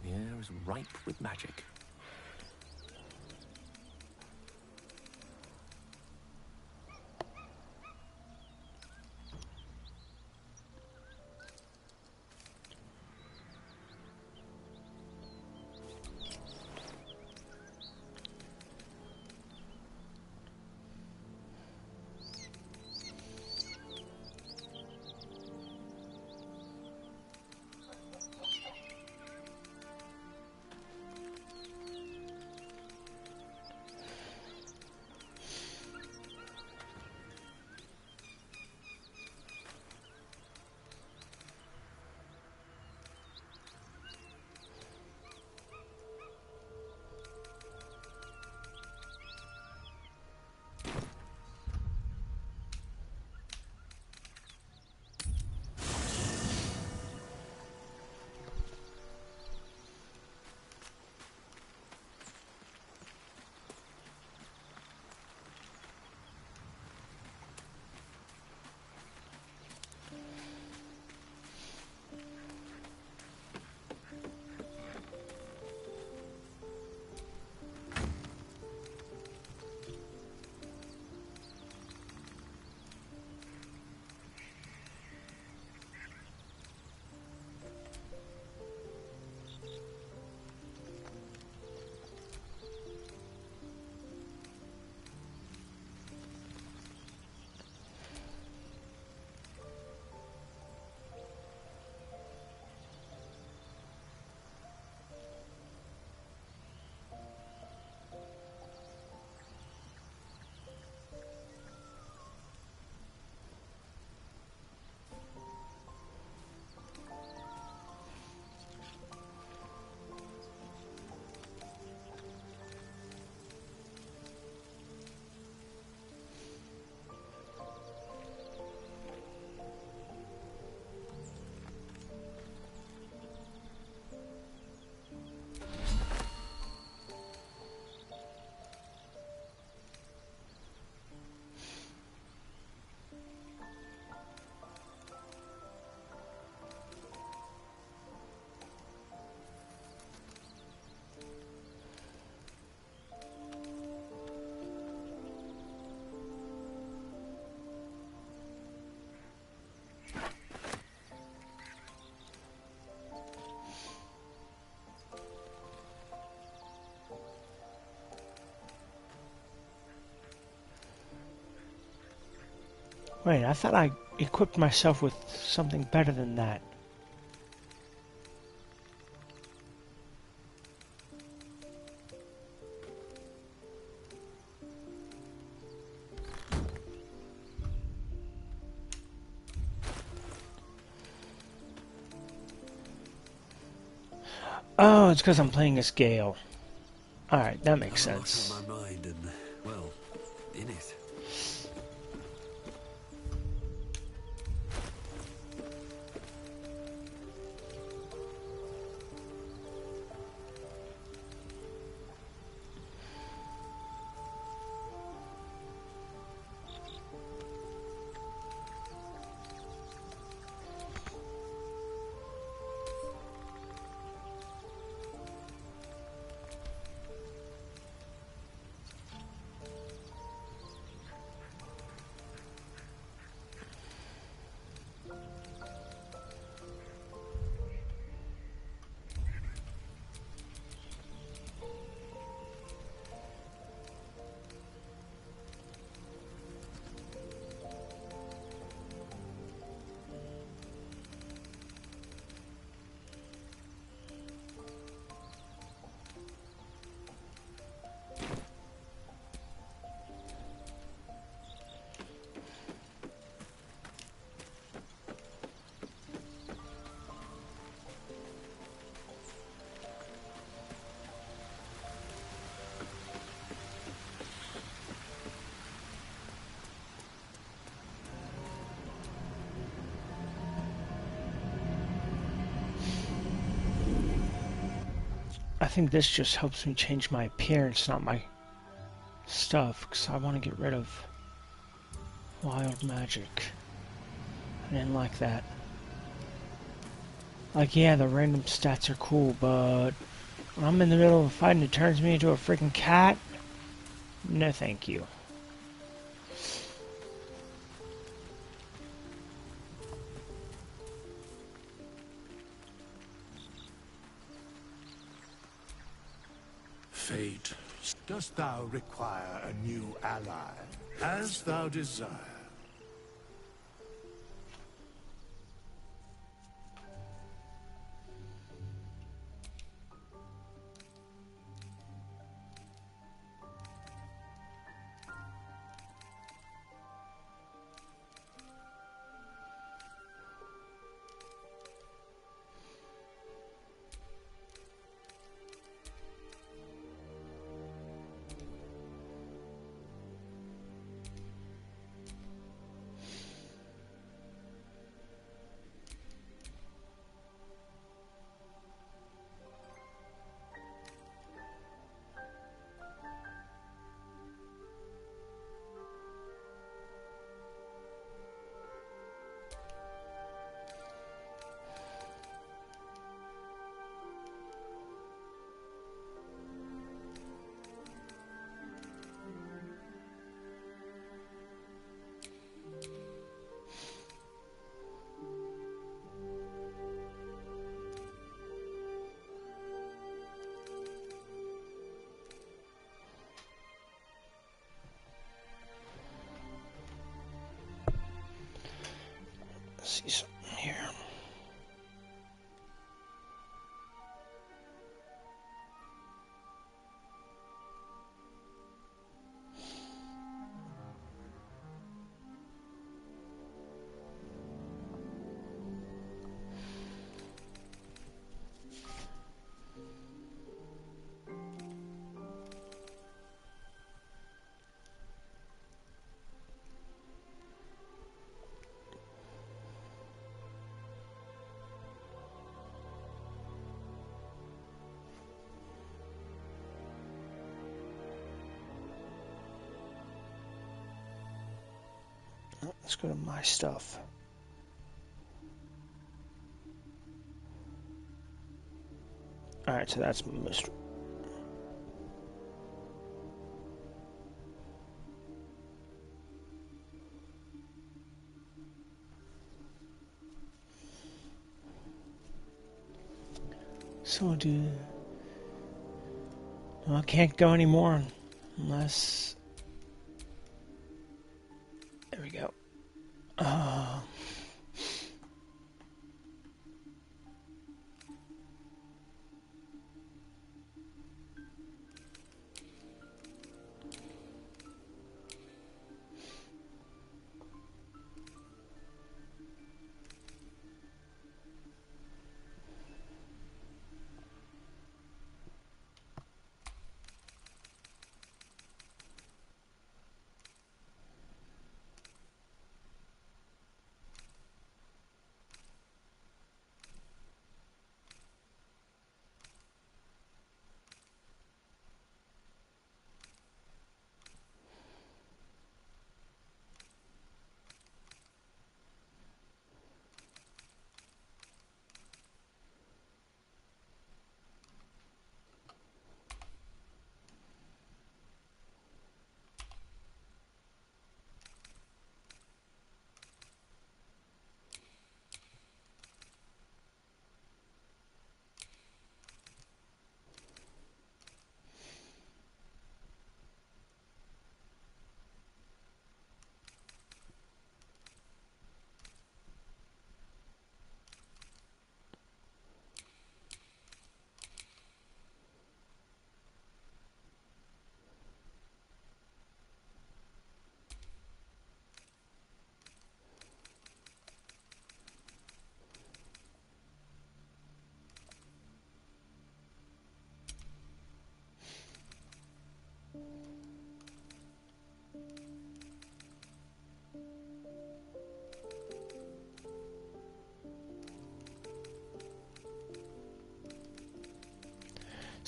[SPEAKER 21] The air is ripe with magic.
[SPEAKER 3] Wait, I thought I equipped myself with something better than that. Oh, it's because I'm playing as Gale. Alright, that makes sense.
[SPEAKER 13] On my mind and, well, in it.
[SPEAKER 3] I think this just helps me change my appearance, not my stuff, because I want to get rid of wild magic. I didn't like that. Like, yeah, the random stats are cool, but when I'm in the middle of a fight and it turns me into a freaking cat, no thank you.
[SPEAKER 1] Fate, dost thou require a new ally? As thou desire.
[SPEAKER 3] See something here. Let's go to my stuff. Alright, so that's most. So we'll do. Well, I can't go anymore unless. There we go.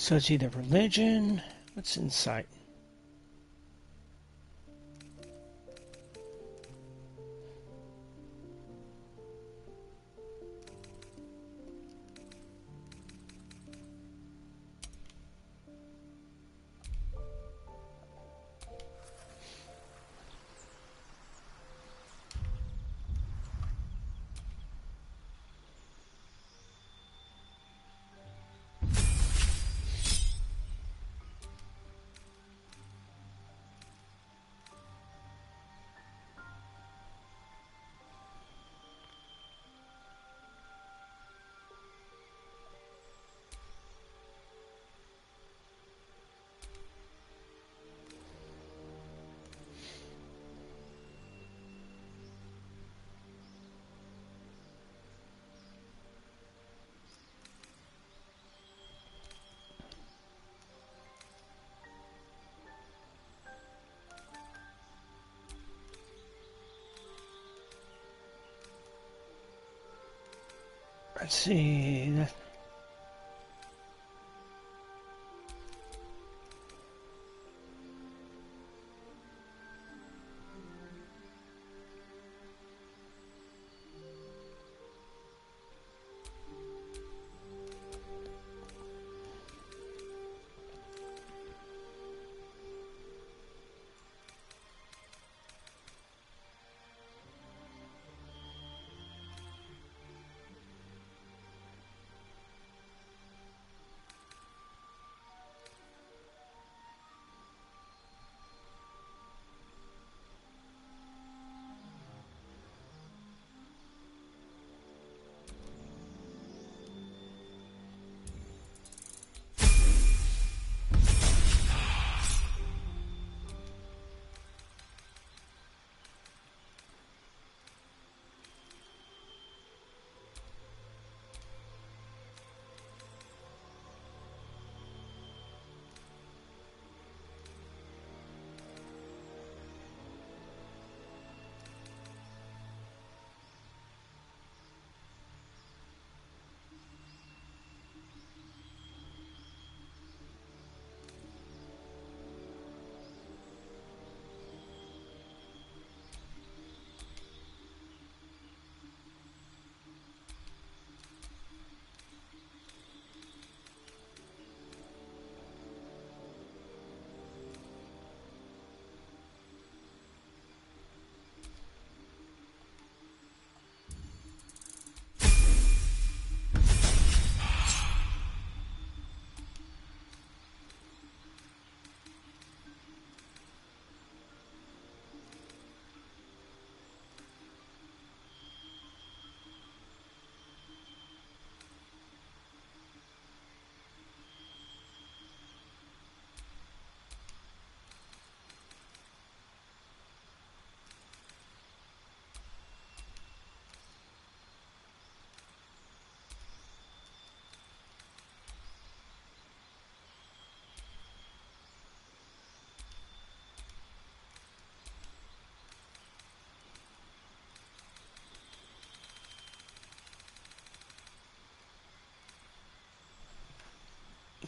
[SPEAKER 3] So it's either religion. What's insight? Let's see.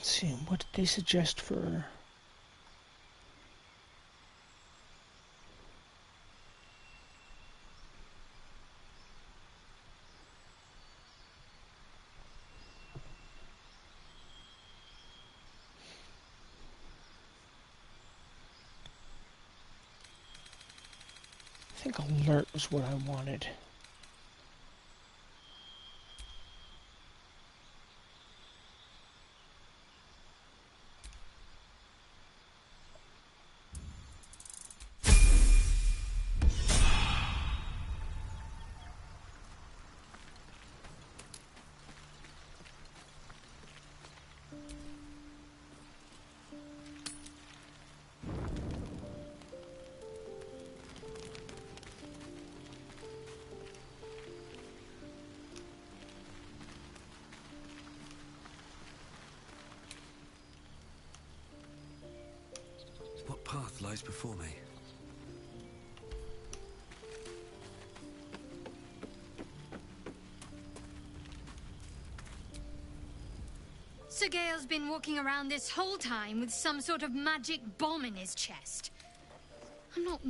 [SPEAKER 3] Let's see, what did they suggest for... I think alert was what I wanted.
[SPEAKER 13] What path lies before me?
[SPEAKER 2] Sir Gale's been walking around this whole time with some sort of magic bomb in his chest. I'm not...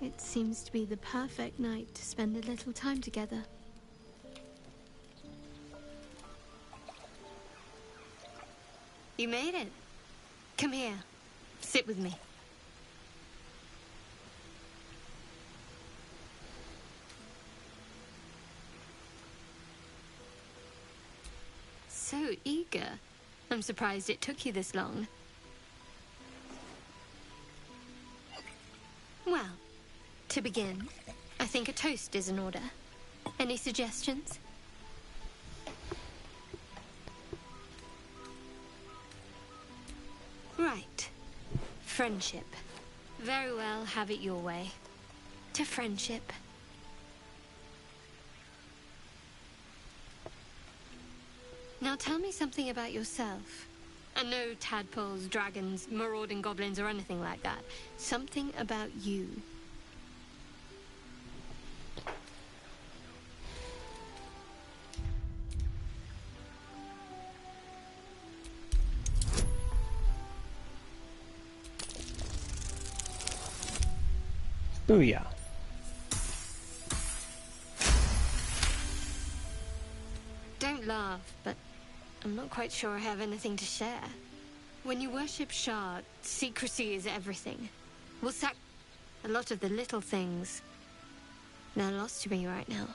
[SPEAKER 2] It seems to be the perfect night to spend a little time together. You made it. Come here. Sit with me. So eager. I'm surprised it took you this long. Well, to begin, I think a toast is in order. Any suggestions? Right. Friendship. Very well, have it your way. To friendship. Now tell me something about yourself. And no tadpoles, dragons, marauding goblins, or anything like that. Something about you.
[SPEAKER 3] Booyah.
[SPEAKER 2] Don't laugh, but I'm not quite sure I have anything to share. When you worship Shard, secrecy is everything. We'll sack a lot of the little things. They're lost to me right now.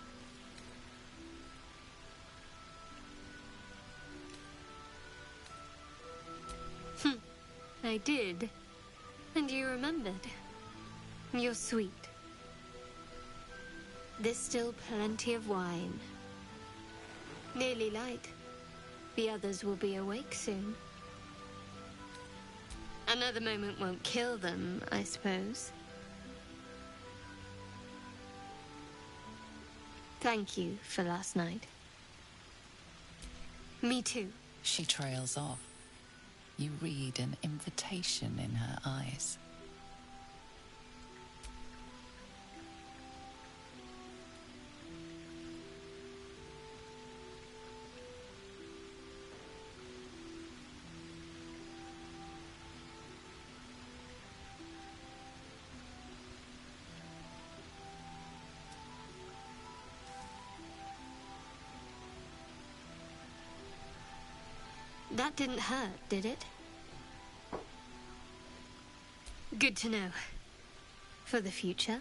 [SPEAKER 2] I did. And you remembered. You're sweet. There's still plenty of wine. Nearly light. The others will be awake soon. Another moment won't kill them, I suppose. Thank you for last night. Me too.
[SPEAKER 10] She trails off. You read an invitation in her eyes.
[SPEAKER 2] That didn't hurt, did it? Good to know. For the future.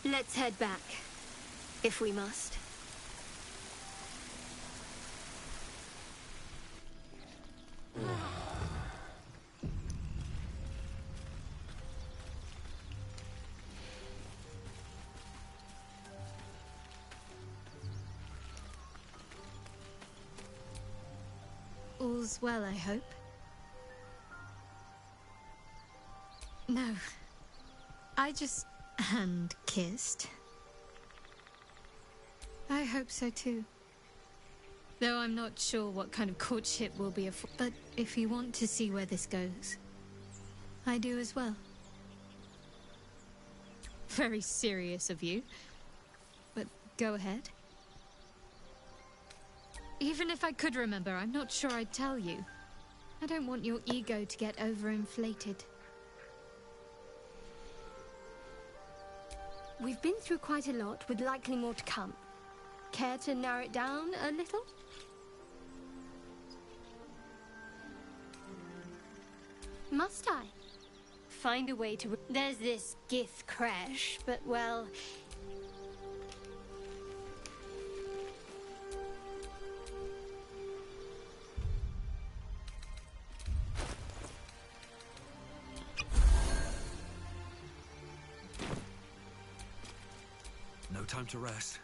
[SPEAKER 2] Let's head back, if we must. All's well, I hope. No. I just hand-kissed. I hope so too. Though I'm not sure what kind of courtship will be but if you want to see where this goes, I do as well. Very serious of you. But go ahead. Even if I could remember, I'm not sure I'd tell you. I don't want your ego to get overinflated. We've been through quite a lot, with likely more to come. Care to narrow it down a little? Must I? Find a way to... There's this Gith crash, but well...
[SPEAKER 13] No time to rest.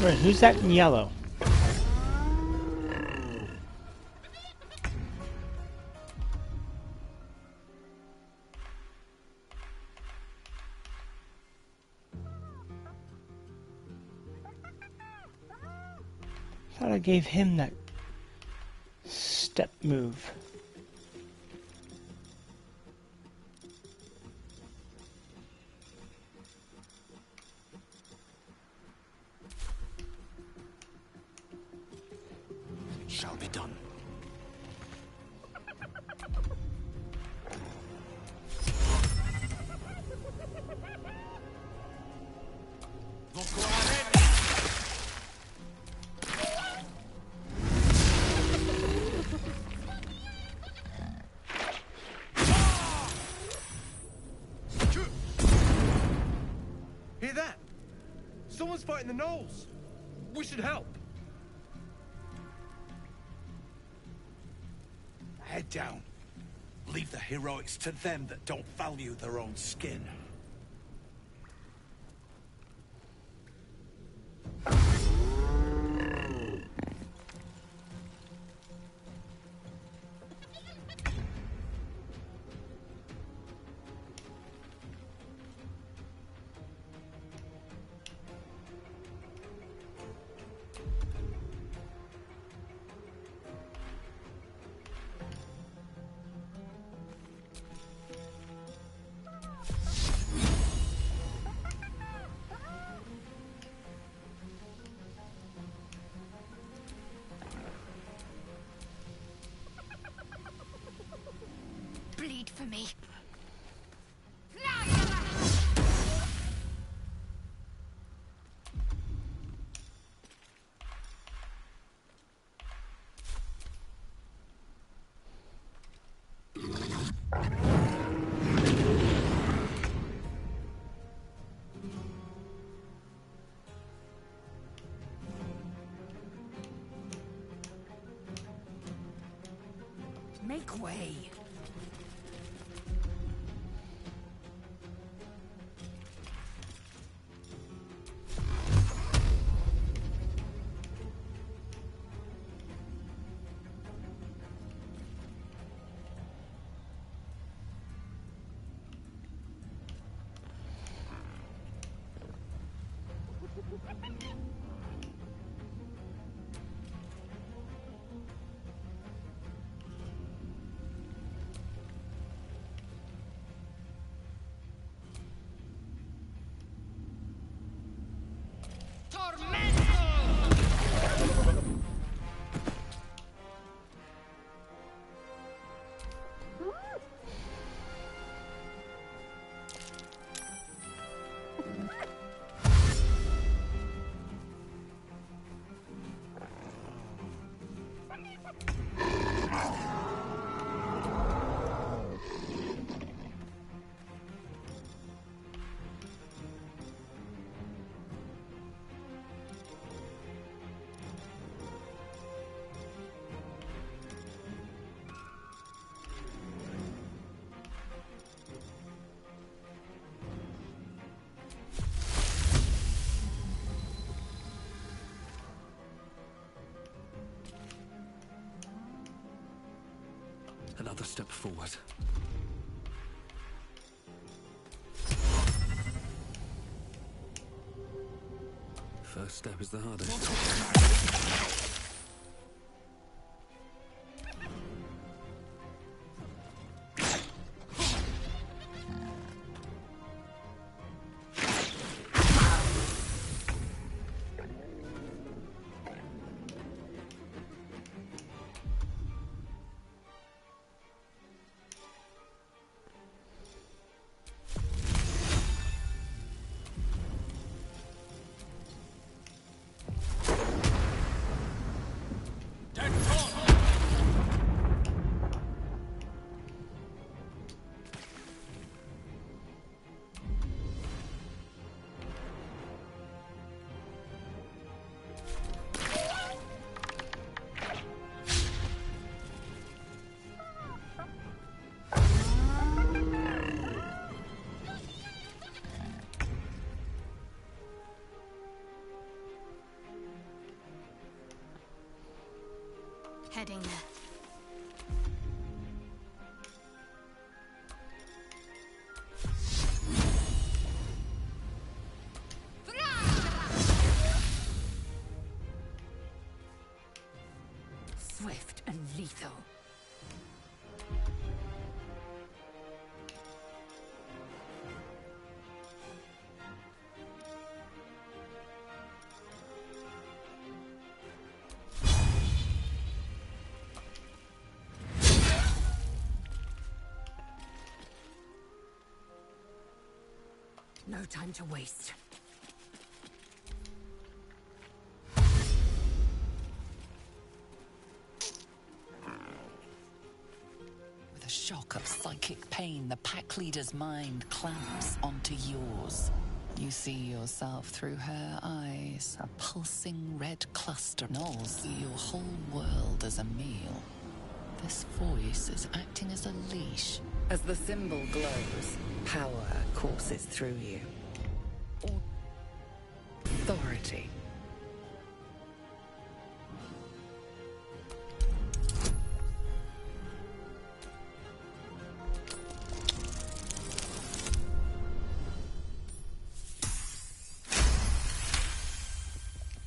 [SPEAKER 3] Wait, who's that in yellow? Thought I gave him that step move.
[SPEAKER 1] Shall be done.
[SPEAKER 4] Hear that? Someone's fighting the gnolls. We should help.
[SPEAKER 1] Head down. Leave the heroics to them that don't value their own skin.
[SPEAKER 15] Bleed for me.
[SPEAKER 14] Make way.
[SPEAKER 13] Another step forward. First step is the hardest.
[SPEAKER 2] Heading there.
[SPEAKER 17] Swift and lethal. No time to waste. With a shock of psychic pain, the pack leader's mind clamps onto yours. You see yourself through her eyes, a pulsing red cluster. Gnolls see your whole world as a meal. This voice is acting as a leash. As the symbol glows, power courses through you. Authority.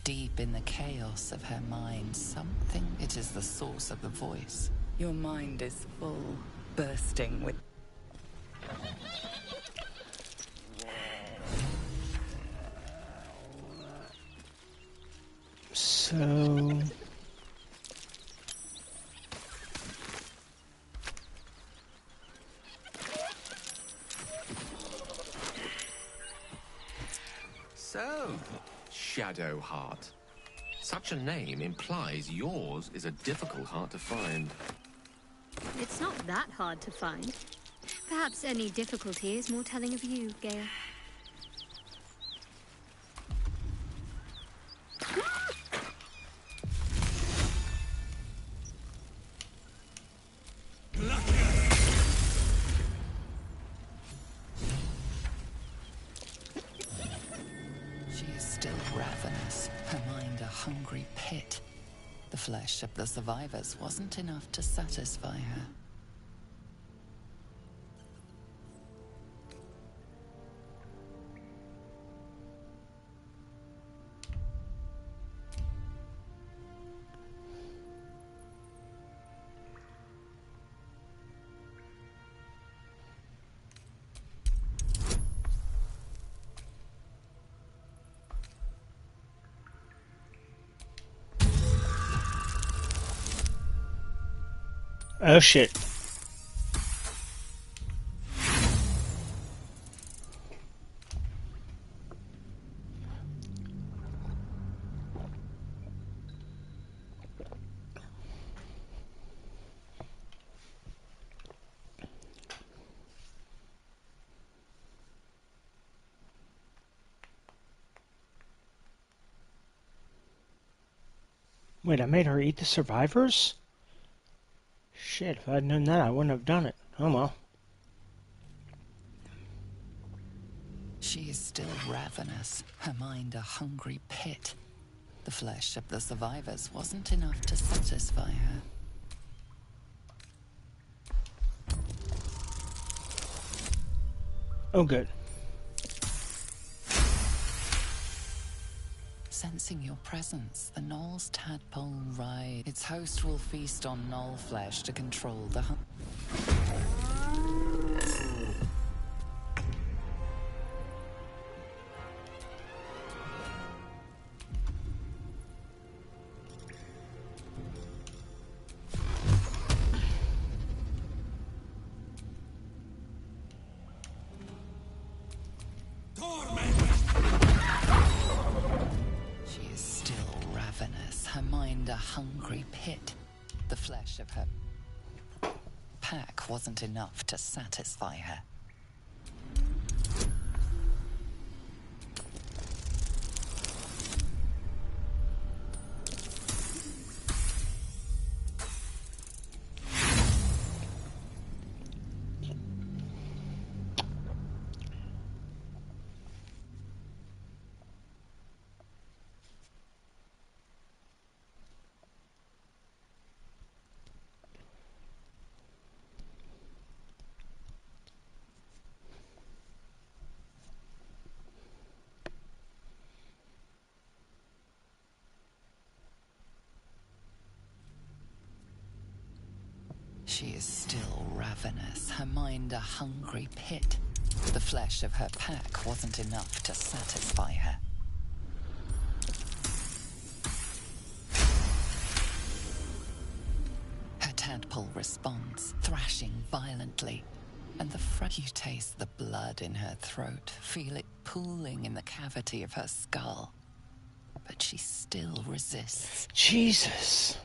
[SPEAKER 17] Deep in the chaos of her mind, it is the source of the voice. Your mind is full, bursting with...
[SPEAKER 3] So...
[SPEAKER 6] So, Shadowheart. Such a name implies yours is a difficult heart to find.
[SPEAKER 2] It's not that hard to find. Perhaps any difficulty is more telling of you, Gale.
[SPEAKER 17] She is still ravenous, her mind a hungry pit. The flesh of the survivors wasn't enough to satisfy her.
[SPEAKER 3] Oh shit. Wait, I made her eat the survivors? Shit, if I'd known that, I wouldn't have done it. Oh well.
[SPEAKER 17] She is still ravenous, her mind a hungry pit. The flesh of the survivors wasn't enough to satisfy her.
[SPEAKER 3] Oh, good.
[SPEAKER 17] Sensing your presence, the Gnoll's tadpole rise. Its host will feast on Gnoll flesh to control the hunt. She is still ravenous, her mind a hungry pit. The flesh of her pack wasn't enough to satisfy her.
[SPEAKER 10] She is still ravenous, her mind a hungry pit. The flesh of her pack wasn't enough to satisfy her. Her tadpole responds, thrashing violently. And you taste the blood in her throat, feel it pooling in the cavity of her skull. But she still resists.
[SPEAKER 3] Jesus.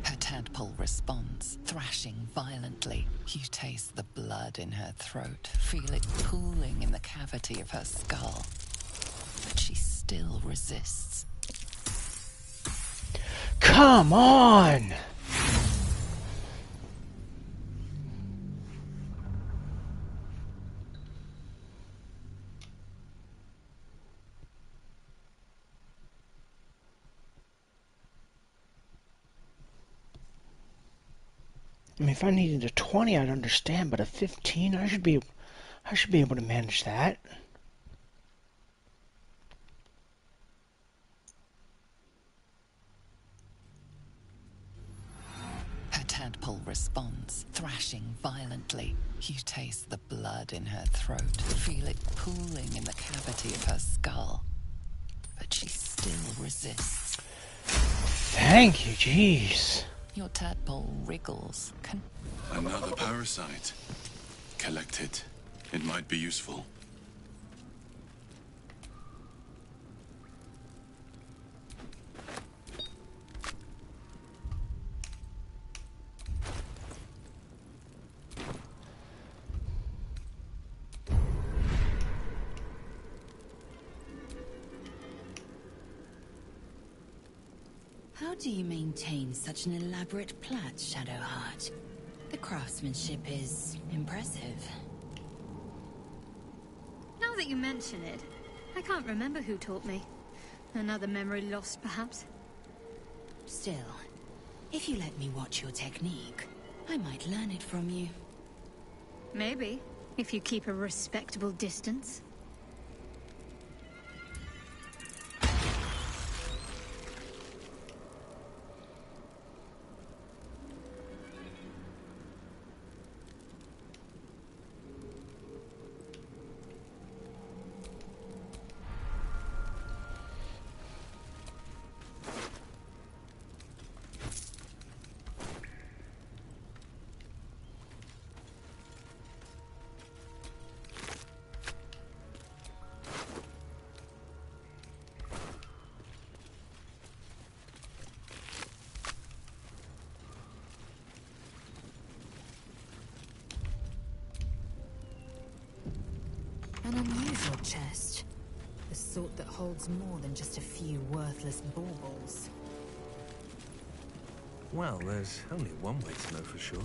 [SPEAKER 10] Her tadpole responds, thrashing violently. You taste the blood in her throat, feel it pooling in the cavity of her skull. But she still resists.
[SPEAKER 3] Come on! I mean, if I needed a 20, I'd understand, but a 15, I should be able to manage that.
[SPEAKER 10] Her tadpole responds, thrashing violently. You taste the blood in her throat, feel it pooling in the cavity of her skull. But she still resists.
[SPEAKER 3] Thank you, jeez.
[SPEAKER 10] Your tadpole wriggles.
[SPEAKER 13] Another parasite. Collect it. It might be useful.
[SPEAKER 17] How do you maintain such an elaborate plait, Shadowheart? The craftsmanship is impressive.
[SPEAKER 2] Now that you mention it, I can't remember who taught me. Another memory lost, perhaps.
[SPEAKER 17] Still, if you let me watch your technique, I might learn it from you.
[SPEAKER 2] Maybe, if you keep a respectable distance.
[SPEAKER 17] An unusual chest. The sort that holds more than just a few worthless baubles.
[SPEAKER 8] Well, there's only one way to know for sure.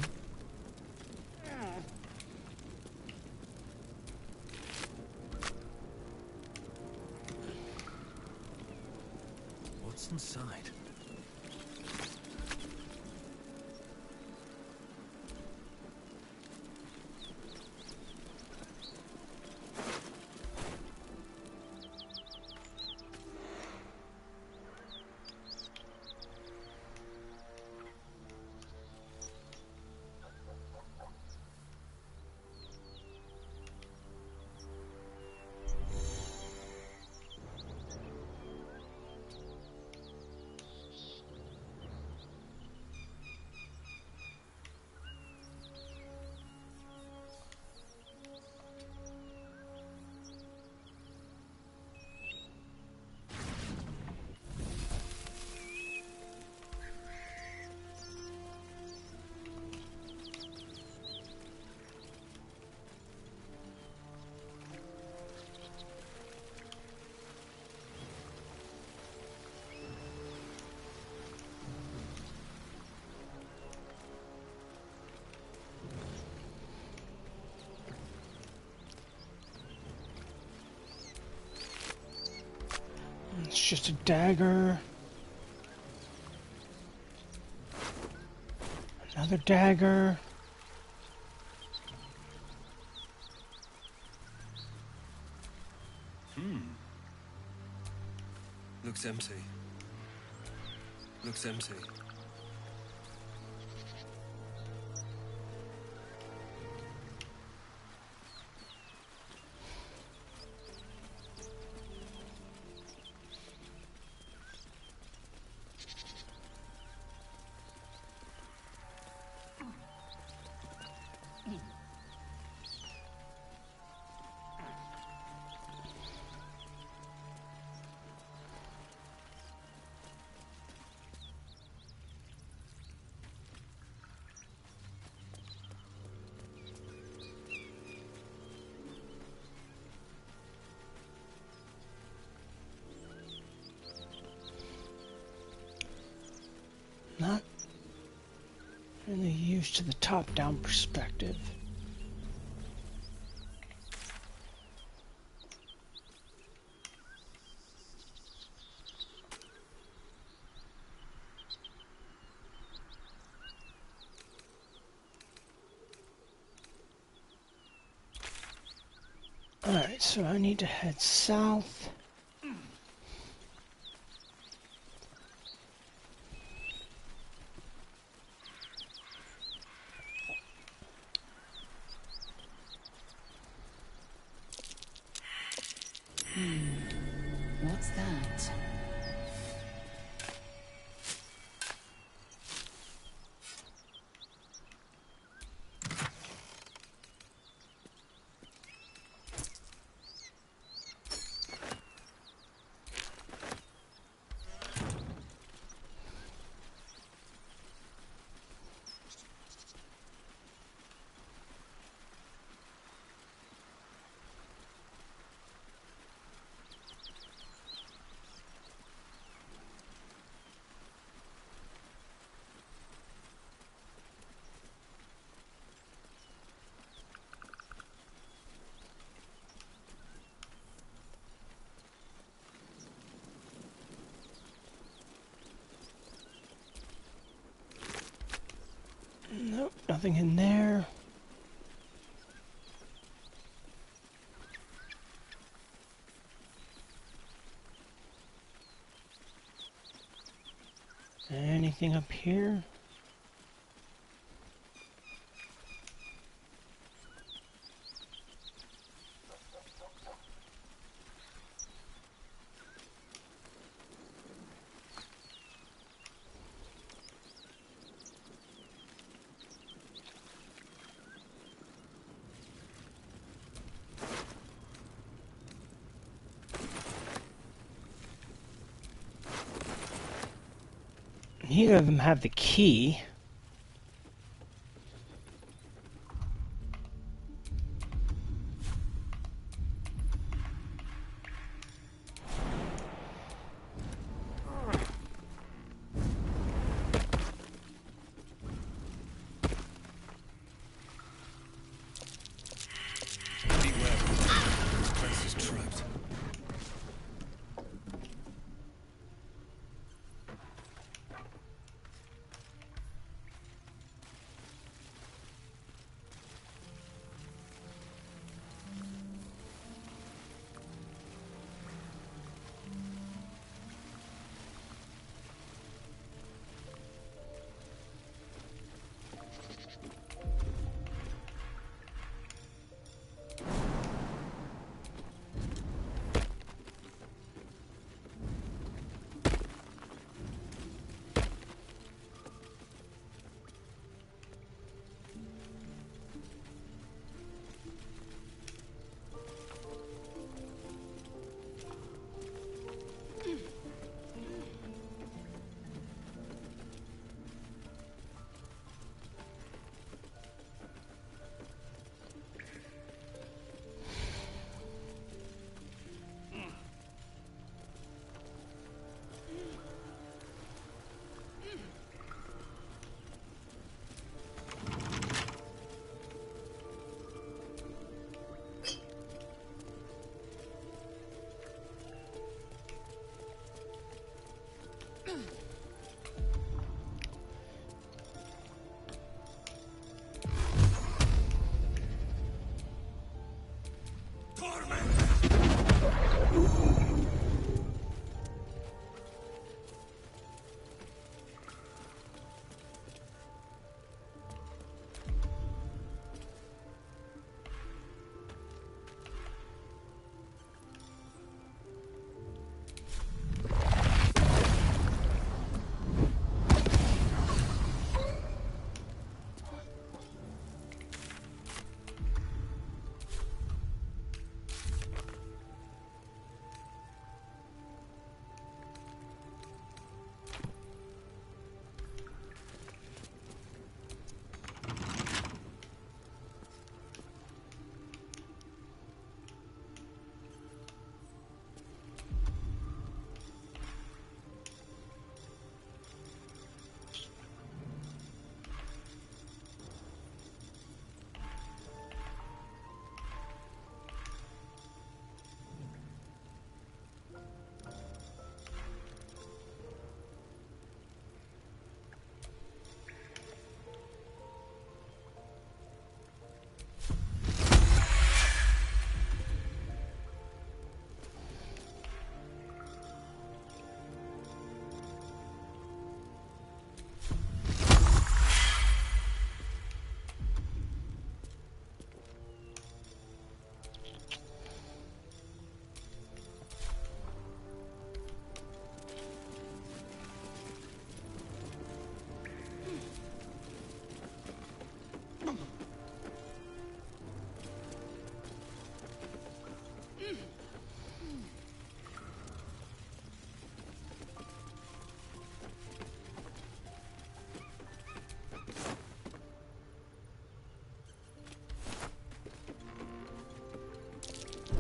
[SPEAKER 8] What's inside?
[SPEAKER 3] just a dagger. Another dagger.
[SPEAKER 16] Looks empty. Looks empty.
[SPEAKER 3] Not really used to the top-down perspective. Alright, so I need to head south.
[SPEAKER 10] What's that?
[SPEAKER 3] Nope, nothing in there. Anything up here? Neither of them have the key.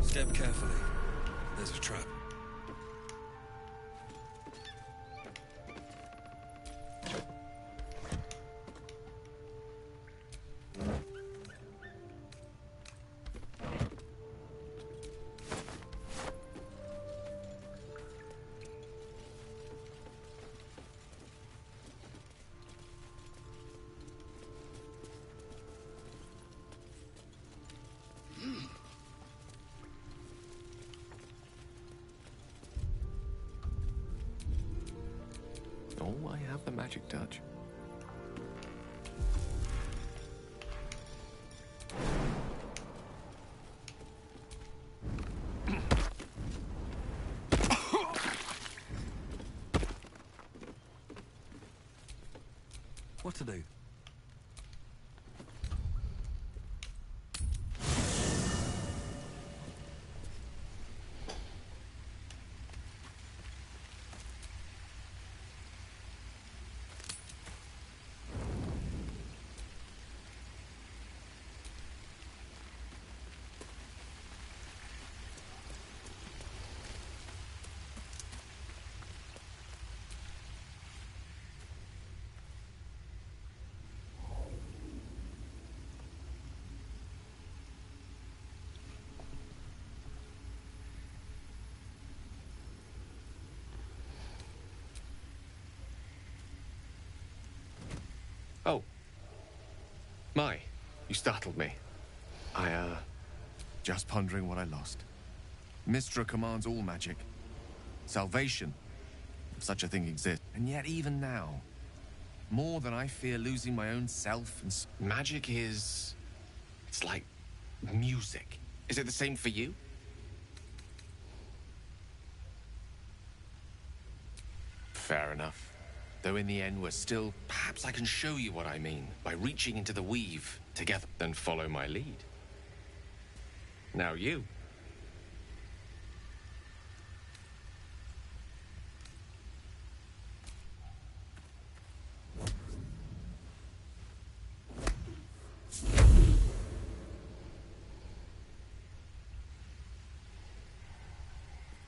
[SPEAKER 16] Step carefully. There's a trap.
[SPEAKER 6] Oh, I have the magic touch.
[SPEAKER 16] What to do?
[SPEAKER 6] Oh. My, you startled me. Just pondering what I lost. Mystra commands all magic. Salvation, if such a thing exists. And yet even now, more than I fear losing my own self and... Magic is... it's like music. Is it the same for you? Fair enough. Though in the end, we're still... Perhaps I can show you what I mean by reaching into the weave together. Then follow my lead. Now you.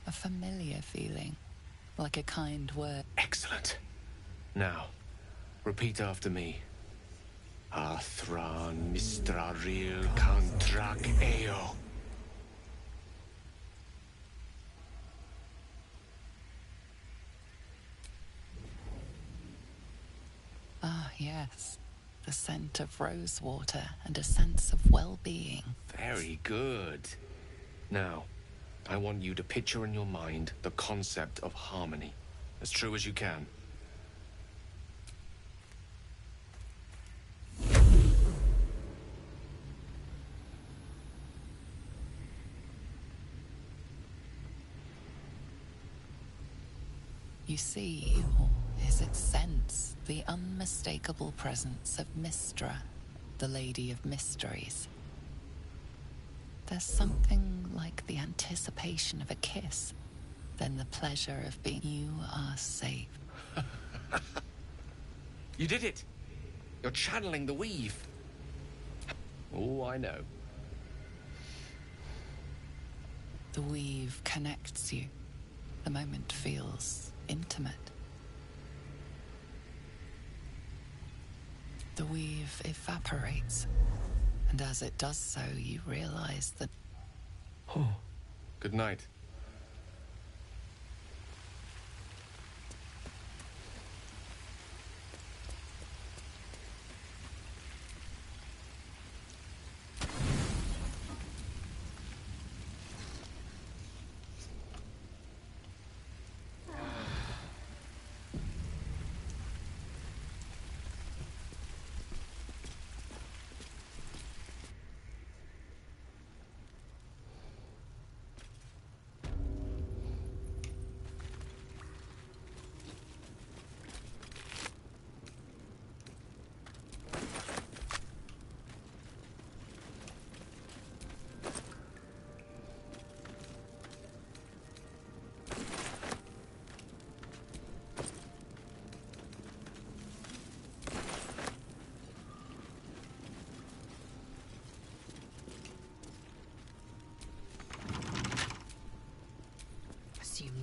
[SPEAKER 10] A familiar feeling, like a kind word.
[SPEAKER 6] Excellent. Now, repeat after me. Athran Mistraril Kantrak Eo.
[SPEAKER 10] Yes. The scent of rosewater and a sense of well-being.
[SPEAKER 6] Very good. Now, I want you to picture in your mind the concept of harmony, as true as you can.
[SPEAKER 10] You see, or is it sense, the unmistakable presence of Mystra, the Lady of Mysteries? There's something like the anticipation of a kiss, then the pleasure of being you are safe.
[SPEAKER 6] You did it! You're channeling the weave. Oh, I know.
[SPEAKER 10] The weave connects you. The moment feels intimate. The weave evaporates, and as it does so, you realize that...
[SPEAKER 6] Oh. Good night.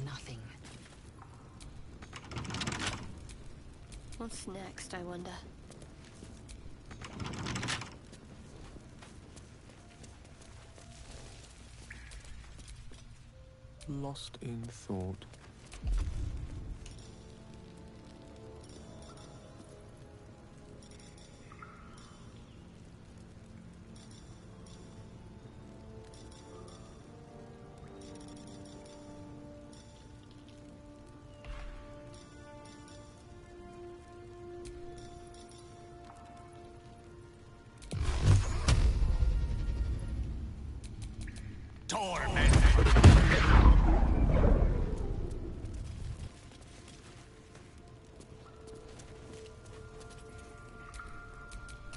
[SPEAKER 20] Nothing. What's next, I wonder?
[SPEAKER 18] Lost in thought.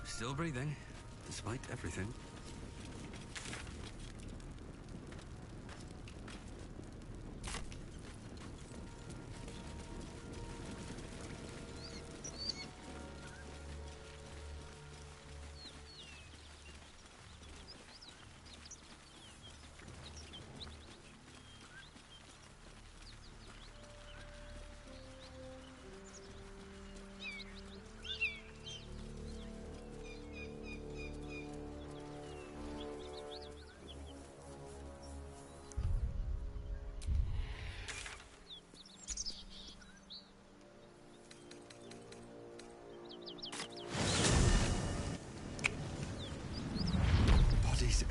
[SPEAKER 16] Still breathing, despite everything.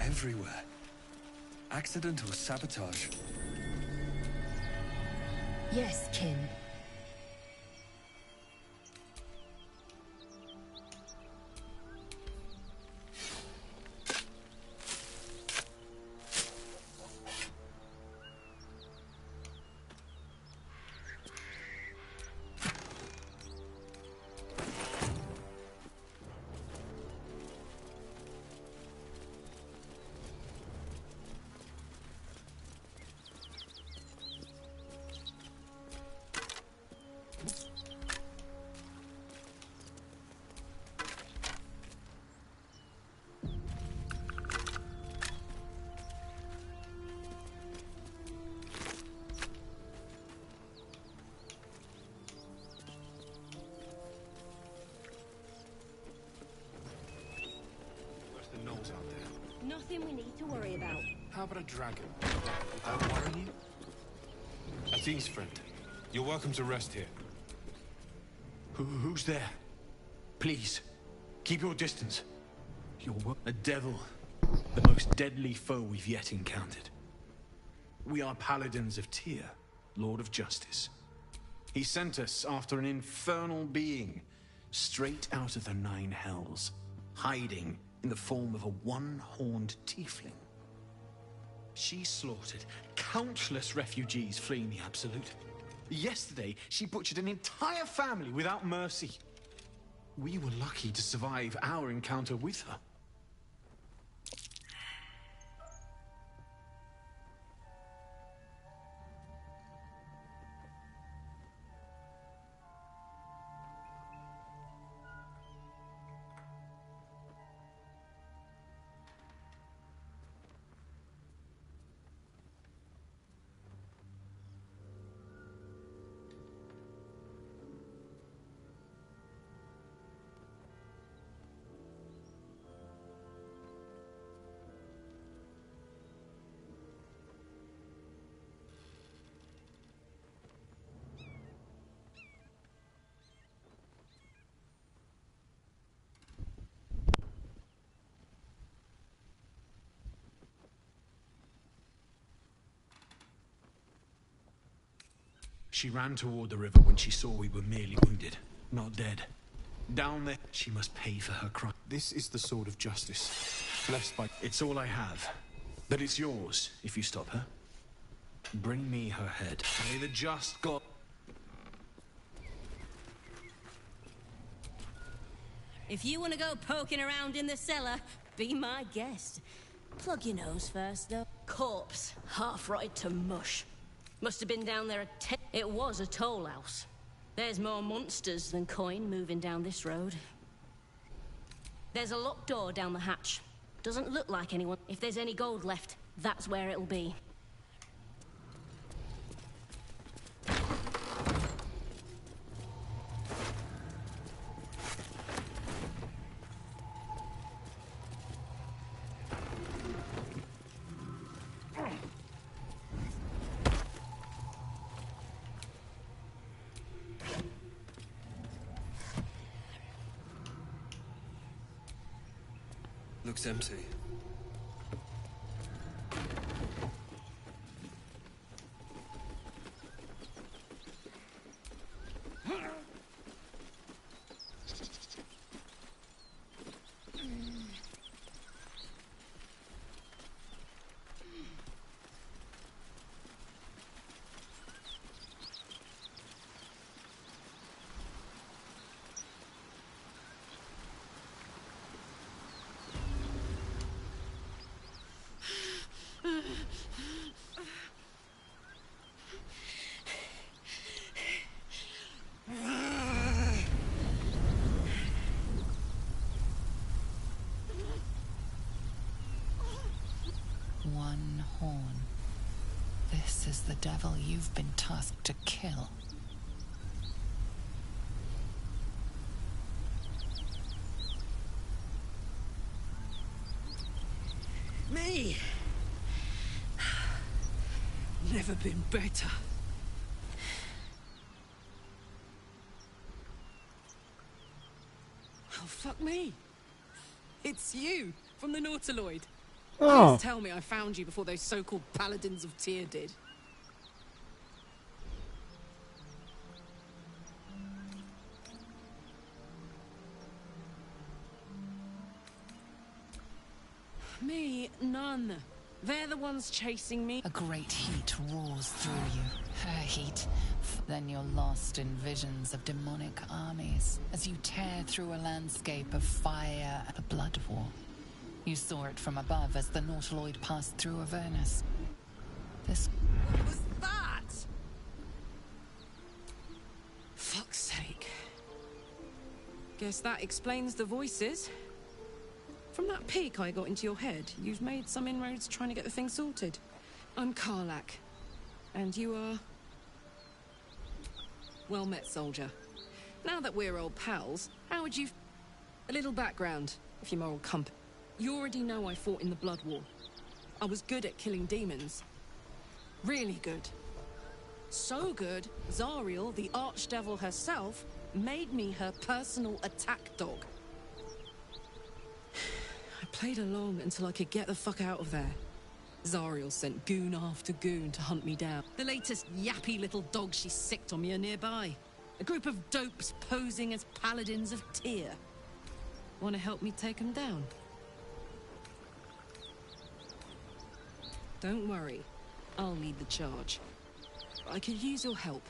[SPEAKER 16] Everywhere. Accident or sabotage?
[SPEAKER 20] Yes, Kin.
[SPEAKER 15] Nothing we need to worry about.
[SPEAKER 18] How about a dragon? Would that worry you? At ease, friend. You're welcome to rest here.
[SPEAKER 1] Who's there?
[SPEAKER 18] Please, keep your distance. You're a devil, the most deadly foe we've yet encountered. We are paladins of Tyr, Lord of Justice. He sent us after an infernal being, straight out of the Nine Hells, hiding in the form of a one-horned tiefling. She slaughtered countless refugees fleeing the Absolute. Yesterday, she butchered an entire family without mercy. We were lucky to survive our encounter with her. She ran toward the river when she saw we were merely wounded, not dead. Down there, she must pay for her crime. This is the sword of justice, blessed by... It's all I have, but it's yours if you stop her. Bring me her head. May the just God...
[SPEAKER 12] If you want to go poking around in the cellar, be my guest. Plug your nose first, though. Corpse, half rotted to mush. Must have been down there at 10. It was a toll house. There's more monsters than coin moving down this road. There's a locked door down the hatch. Doesn't look like anyone. If there's any gold left, that's where it'll be.
[SPEAKER 16] Looks empty.
[SPEAKER 10] One horn. This is the devil you've been tasked to kill.
[SPEAKER 14] Me? Never been better. Oh, fuck me. It's you, from the Nautiloid.
[SPEAKER 3] Oh.
[SPEAKER 14] Please tell me I found you before those so-called paladins of Tyr did. Me? None. They're the ones chasing me.
[SPEAKER 10] A great heat roars through you. Her heat. Then you're lost in visions of demonic armies as you tear through a landscape of fire and a blood war. You saw it from above as the Nautiloid passed through Avernus. This...
[SPEAKER 14] What was that? Fuck's sake. Guess that explains the voices. From that peek I got into your head, you've made some inroads trying to get the thing sorted. I'm Karlak. And you are... Well met, soldier. Now that we're old pals, how would you... A little background, if your moral compass. You already know I fought in the Blood War. I was good at killing demons. Really good. So good, Zariel, the archdevil herself, made me her personal attack dog. I played along until I could get the fuck out of there. Zariel sent goon after goon to hunt me down. The latest yappy little dog she sicked on me are nearby. A group of dopes posing as paladins of Tyr. Want to help me take them down? Don't worry, I'll lead the charge. But I could use your help.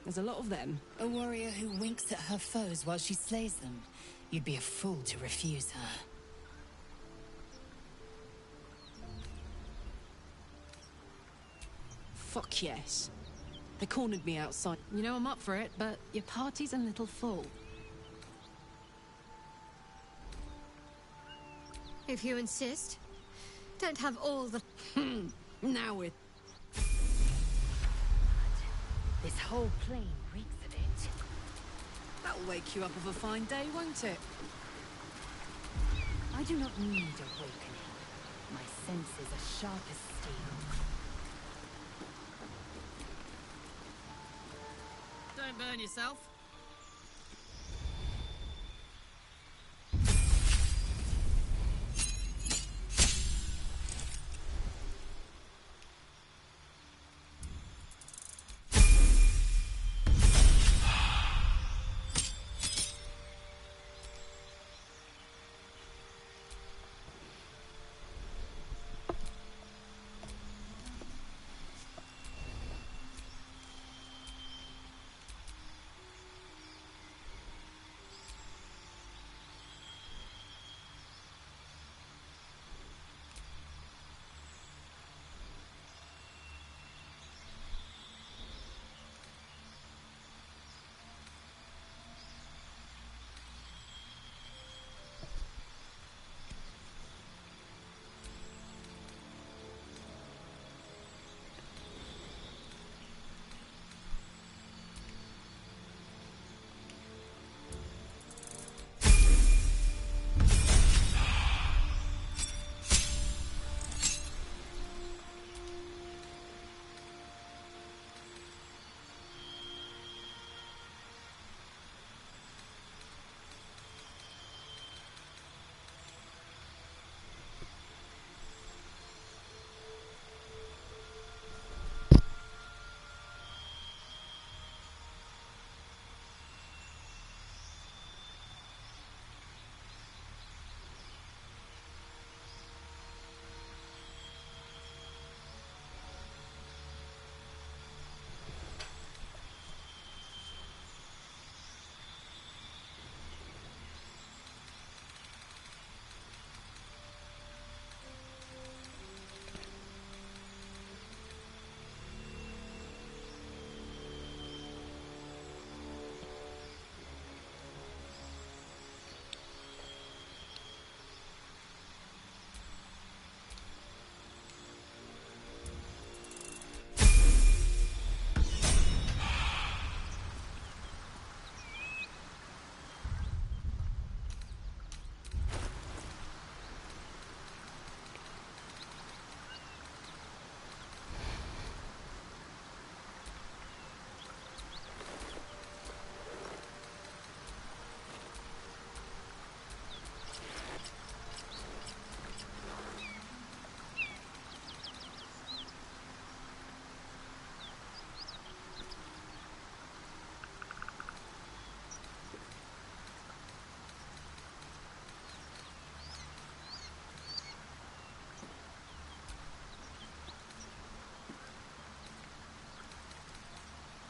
[SPEAKER 14] There's a lot of them.
[SPEAKER 17] A warrior who winks at her foes while she slays them. You'd be a fool to refuse her.
[SPEAKER 14] Fuck yes. They cornered me outside. You know I'm up for it, but your party's a little full.
[SPEAKER 2] If you insist. Don't have all the...
[SPEAKER 14] Now we're...
[SPEAKER 17] This whole plain reeks of it.
[SPEAKER 14] That'll wake you up of a fine day, won't it?
[SPEAKER 17] I do not need awakening. My senses are sharp as steel.
[SPEAKER 14] Don't burn yourself.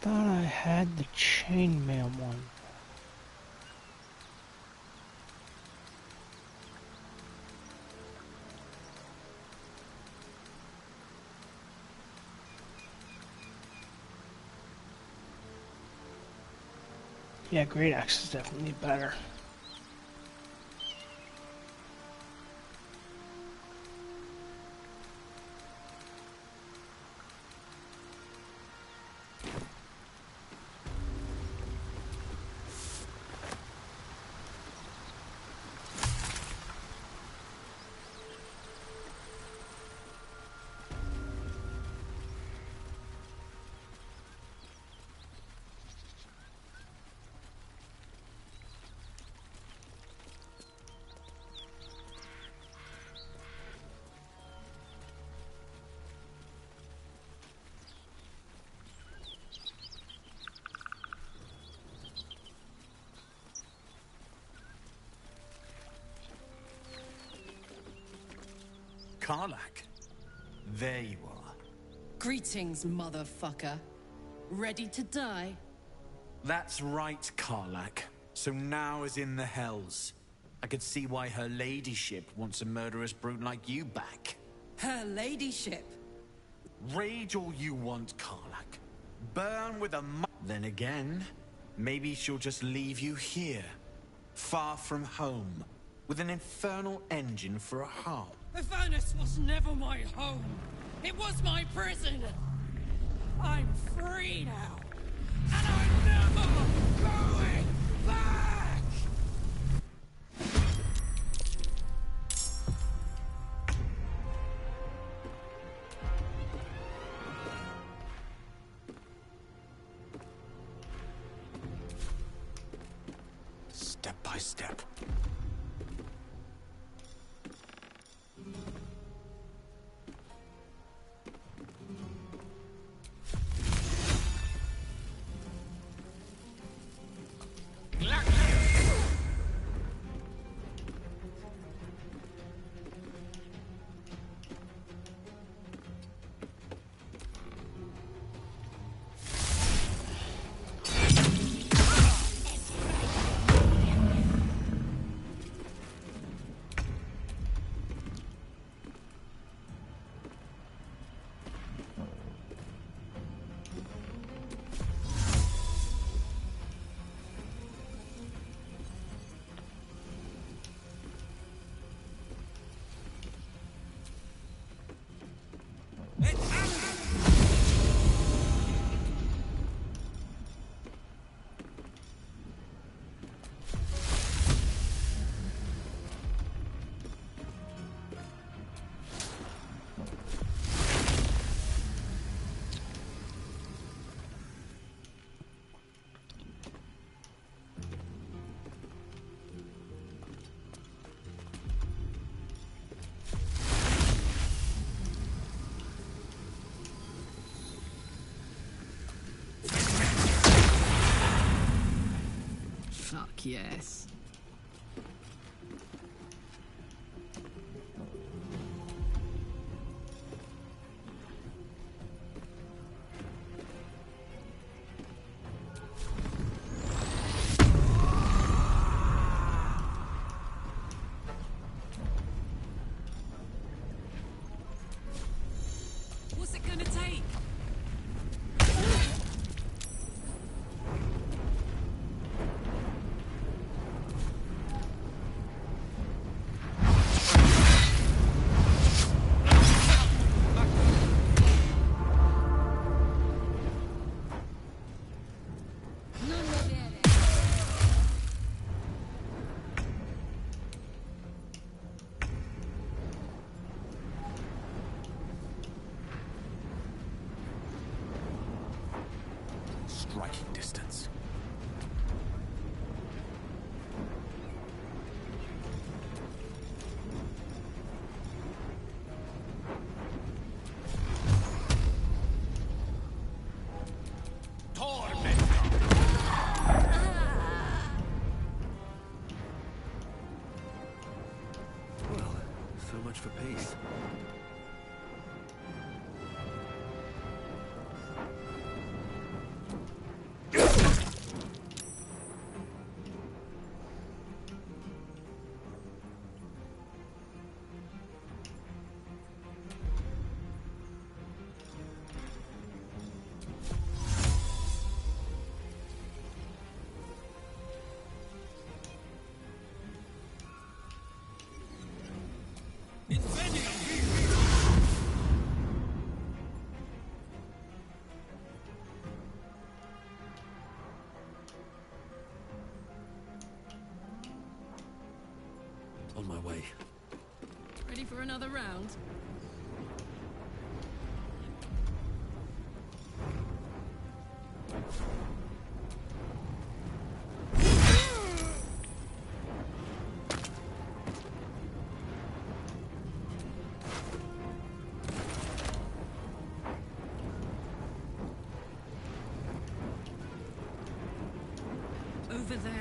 [SPEAKER 3] Thought I had the chainmail one. Yeah, Great Axe is definitely better.
[SPEAKER 18] Karlach. There you are.
[SPEAKER 14] Greetings, motherfucker. Ready to die?
[SPEAKER 18] That's right, Karlach. So now is in the hells. I could see why her ladyship wants a murderous brute like you back.
[SPEAKER 14] Her ladyship?
[SPEAKER 18] Rage all you want, Karlach. Burn with a Then again, maybe she'll just leave you here. Far from home. With an infernal engine for a heart.
[SPEAKER 14] The furnace was never my home. It was my prison. I'm free now. And I'm never going back!
[SPEAKER 18] Step by step.
[SPEAKER 14] Fuck yes. What's it gonna take?
[SPEAKER 18] Striking distance.
[SPEAKER 16] Well, so much for peace. On my way.
[SPEAKER 14] Ready for another round? Over there.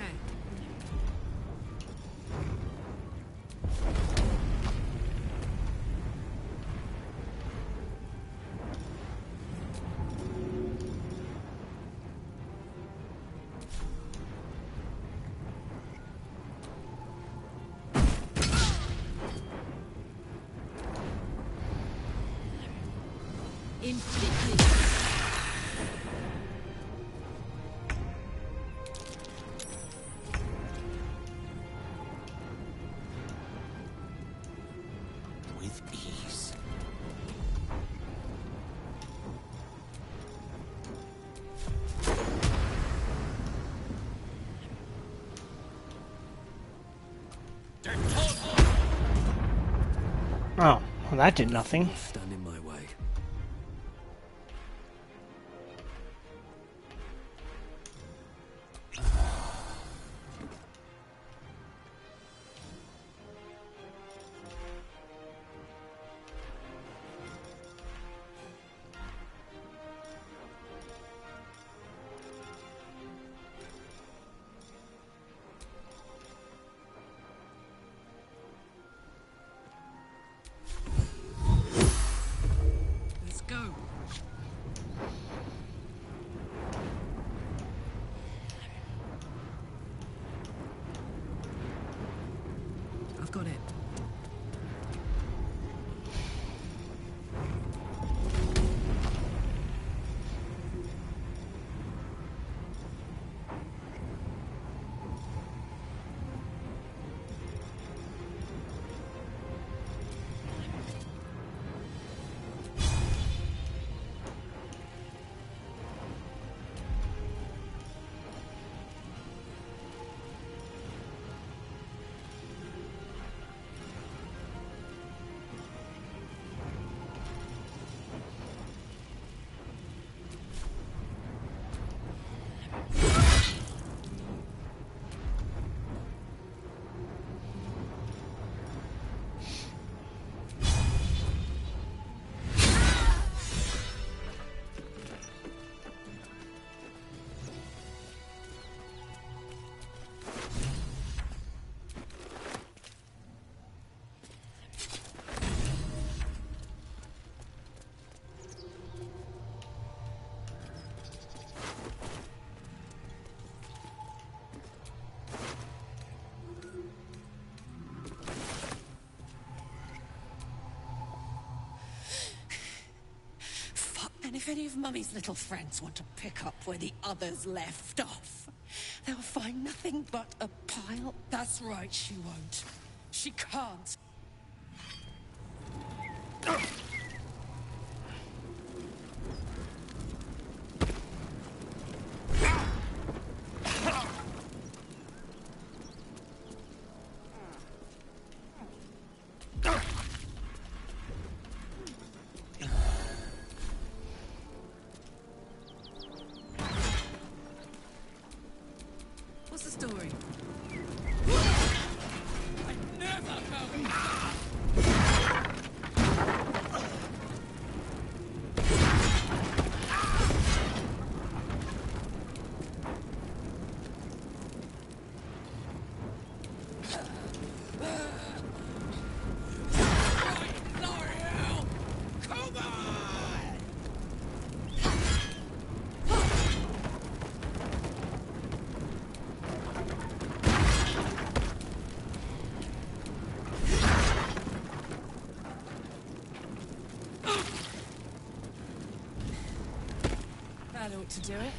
[SPEAKER 12] Infinitely.
[SPEAKER 21] With ease.
[SPEAKER 3] Oh, well that did nothing.
[SPEAKER 16] Stand in my way.
[SPEAKER 14] Let's go. I've got it.
[SPEAKER 11] And if any of Mummy's little friends want to pick up where the others left off, they'll find nothing but a pile. That's right, she won't. She can't.
[SPEAKER 14] What's the story? That ought to do it.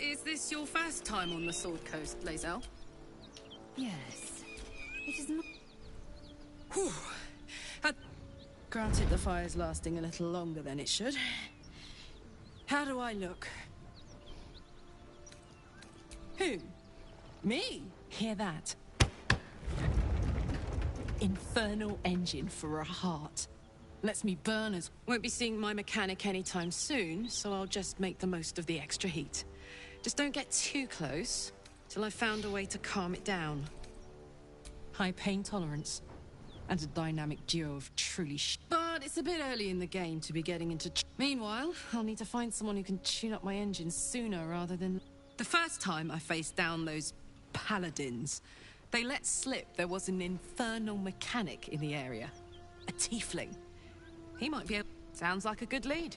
[SPEAKER 14] Is this your first time on the Sword Coast, Lae'zel?
[SPEAKER 17] Yes. It is not.
[SPEAKER 14] Whew. Granted, the fire's lasting a little longer than it should. How do I look? Who? Me? Hear that? Infernal engine for a heart. Lets me burn as... Won't be seeing my mechanic anytime soon, so I'll just make the most of the extra heat. Just don't get too close, till I've found a way to calm it down. High pain tolerance. And a dynamic duo of truly But it's a bit early in the game to be getting into... Meanwhile, I'll need to find someone who can tune up my engine sooner rather than... The first time I faced down those paladins, They let slip there was an infernal mechanic in the area. A tiefling. He might be able... Sounds like a good lead.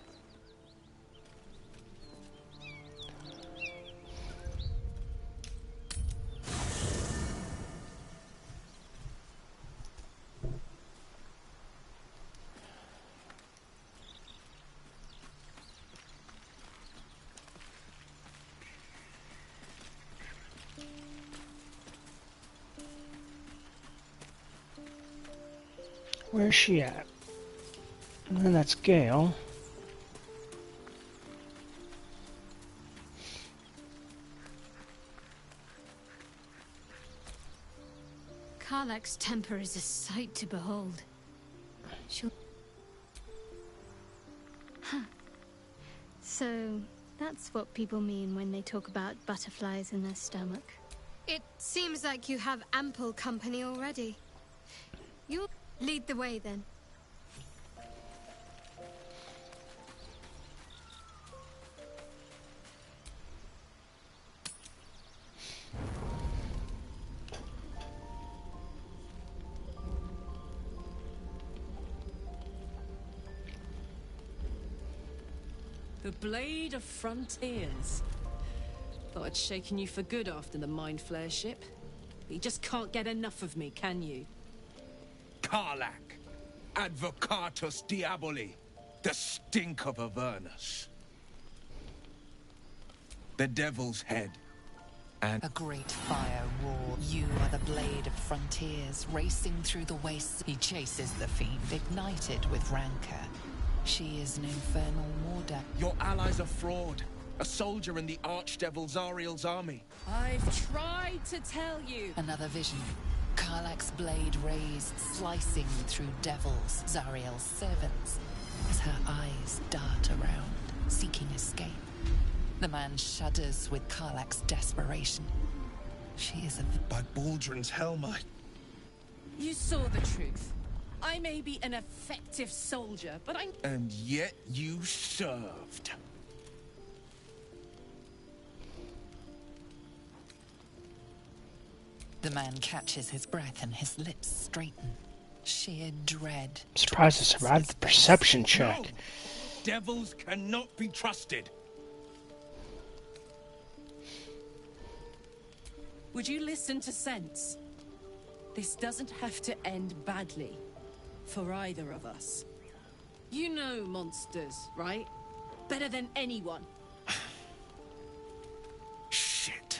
[SPEAKER 3] Where's she at? And that's Gale.
[SPEAKER 2] Karlach's temper is a sight to behold. She'll... Huh. So, that's what people mean when they talk about butterflies in their stomach. It seems like you have ample company already. You'll lead the way, then.
[SPEAKER 14] The Blade of Frontiers. Thought I'd shaken you for good after the Mind Flare ship. But you just can't get enough of me, can you?
[SPEAKER 1] Karlach, Advocatus Diaboli, the stink of Avernus. The Devil's Head. And
[SPEAKER 10] a great fire roar. You are the Blade of Frontiers, racing through the wastes. He chases the fiend, ignited with rancor. She is an infernal Morda.
[SPEAKER 1] Your ally's a fraud. A soldier in the Archdevil Zariel's army.
[SPEAKER 14] I've tried to tell you.
[SPEAKER 10] Another vision. Karlach's blade raised, slicing through devils, Zariel's servants, as her eyes dart around, seeking escape. The man shudders with Karlach's desperation. She is a...
[SPEAKER 1] By Baldrin's helm,
[SPEAKER 14] You saw the truth. I may be an effective soldier, but I'm...
[SPEAKER 1] And yet you served.
[SPEAKER 10] The man catches his breath and his lips straighten. Sheer dread.
[SPEAKER 3] I'm surprised I survived the perception check.
[SPEAKER 1] No. Devils cannot be trusted.
[SPEAKER 14] Would you listen to sense? This doesn't have to end badly. For either of us. You know monsters, right? Better than anyone.
[SPEAKER 1] Shit.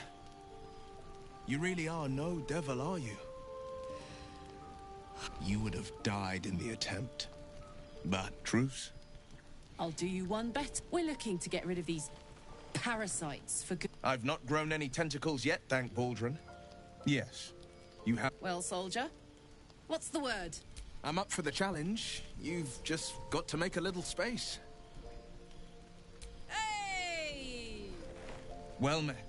[SPEAKER 1] You really are no devil, are you? You would have died in the attempt. But truce?
[SPEAKER 14] I'll do you one better. We're looking to get rid of these parasites for good.
[SPEAKER 1] I've not grown any tentacles yet, thank Baldrin. Yes, you have.
[SPEAKER 14] Well, soldier, what's the word?
[SPEAKER 1] I'm up for the challenge. You've just got to make a little space.
[SPEAKER 14] Hey!
[SPEAKER 1] Well met.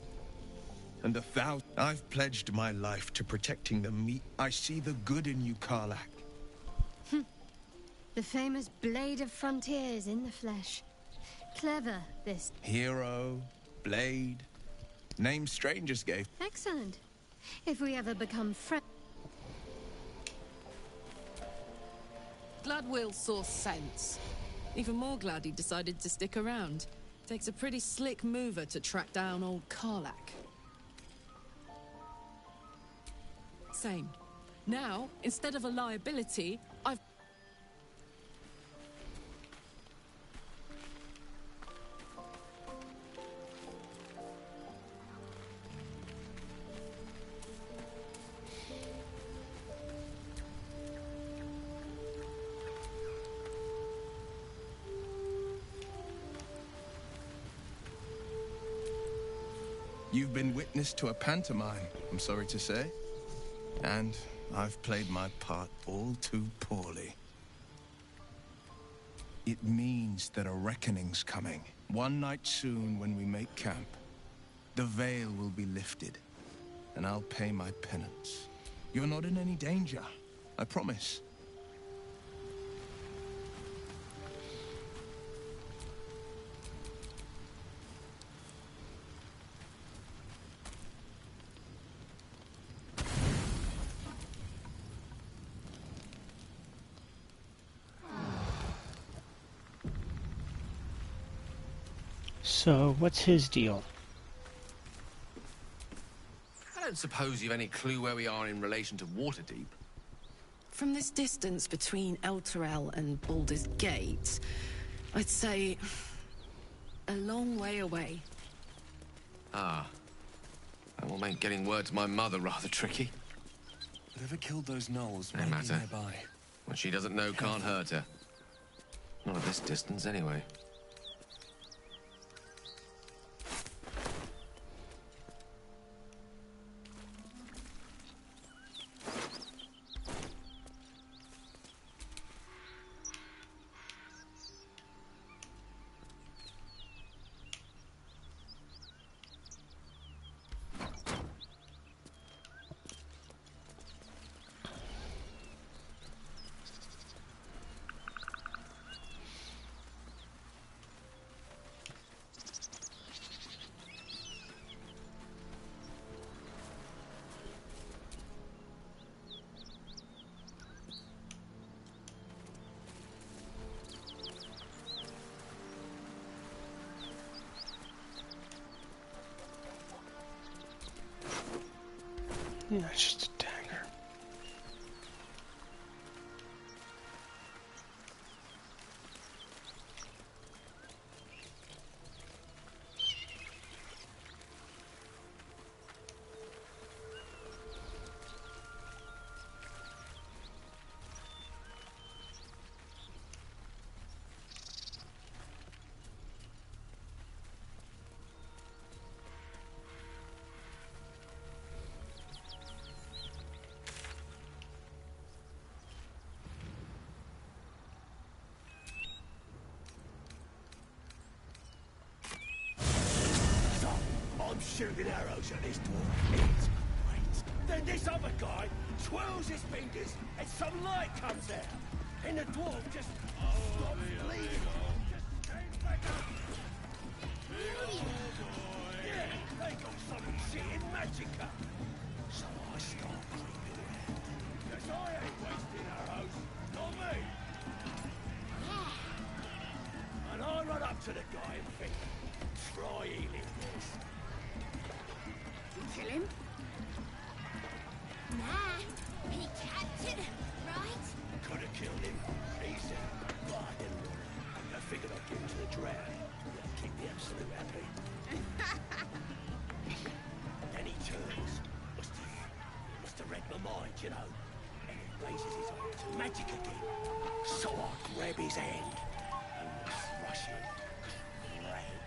[SPEAKER 1] And 1,000... I've pledged my life to protecting the meat. I see the good in you, Karlach.
[SPEAKER 2] The famous Blade of Frontiers in the flesh. Clever, this.
[SPEAKER 1] Hero, Blade. Names strangers gave.
[SPEAKER 2] Excellent. If we ever become friends...
[SPEAKER 14] Glad Will saw sense. Even more glad he decided to stick around. Takes a pretty slick mover to track down old Karlach. Same. Now, instead of a liability, I've...
[SPEAKER 1] You've been witness to a pantomime, I'm sorry to say. And I've played my part all too poorly. It means that a reckoning's coming. One night soon when we make camp, the veil will be lifted, and I'll pay my penance. You're not in any danger, I promise.
[SPEAKER 3] So, what's his deal?
[SPEAKER 6] I don't suppose you've any clue where we are in relation to Waterdeep.
[SPEAKER 14] From this distance between Elturel and Baldur's Gate, I'd say a long way away.
[SPEAKER 6] Ah. That will make getting word to my mother rather tricky.
[SPEAKER 16] Whatever killed those gnolls
[SPEAKER 6] No
[SPEAKER 16] might be
[SPEAKER 6] matter.
[SPEAKER 16] nearby.
[SPEAKER 6] What she doesn't know can't hurt her. Not at this distance, anyway.
[SPEAKER 3] Yeah, it's just a dagger.
[SPEAKER 5] I'm shooting arrows at this dwarf. It's great. Then this other guy twirls his fingers and some light comes out. And the dwarf just stops bleeding. Just stands back up. Yeah, they got some shit in magicka. So I start creeping around. Cause I ain't wasting arrows. Not me. And I run up to the guy and think, try healing this.
[SPEAKER 15] Kill him? Nah, he captured him, right?
[SPEAKER 5] Could have killed him. Easy. But I didn't want it. I figured I'd give him to the drown. That'd keep me absolute happy. Then he turns. Must have read my mind, you know. And he raises his arm to magic again. So I grab his hand and rush him. Right.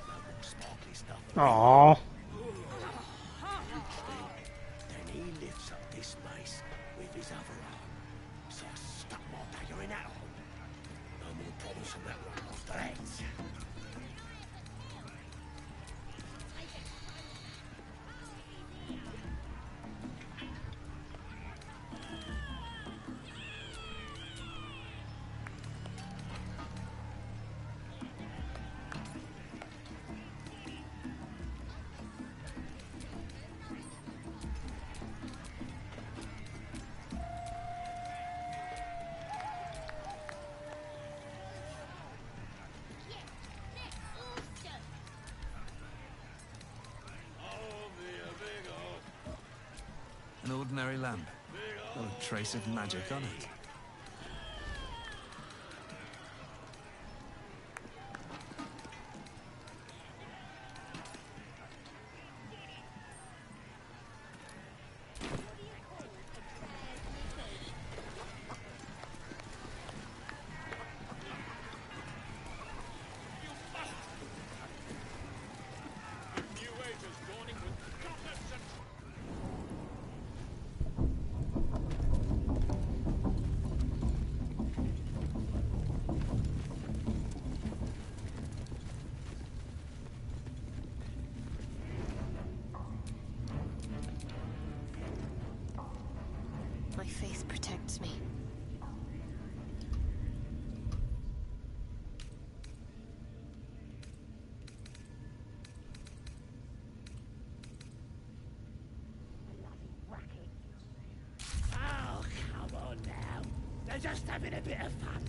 [SPEAKER 5] No more sparkly stuff.
[SPEAKER 3] Aww.
[SPEAKER 5] Then he lifts up this mace with his other arm. So I stuck my dagger in that arm. No more problems from that one after that.
[SPEAKER 16] An ordinary lamp. Not a trace of magic on it.
[SPEAKER 2] My faith protects me.
[SPEAKER 5] Oh, come on now. They're just having a bit of fun.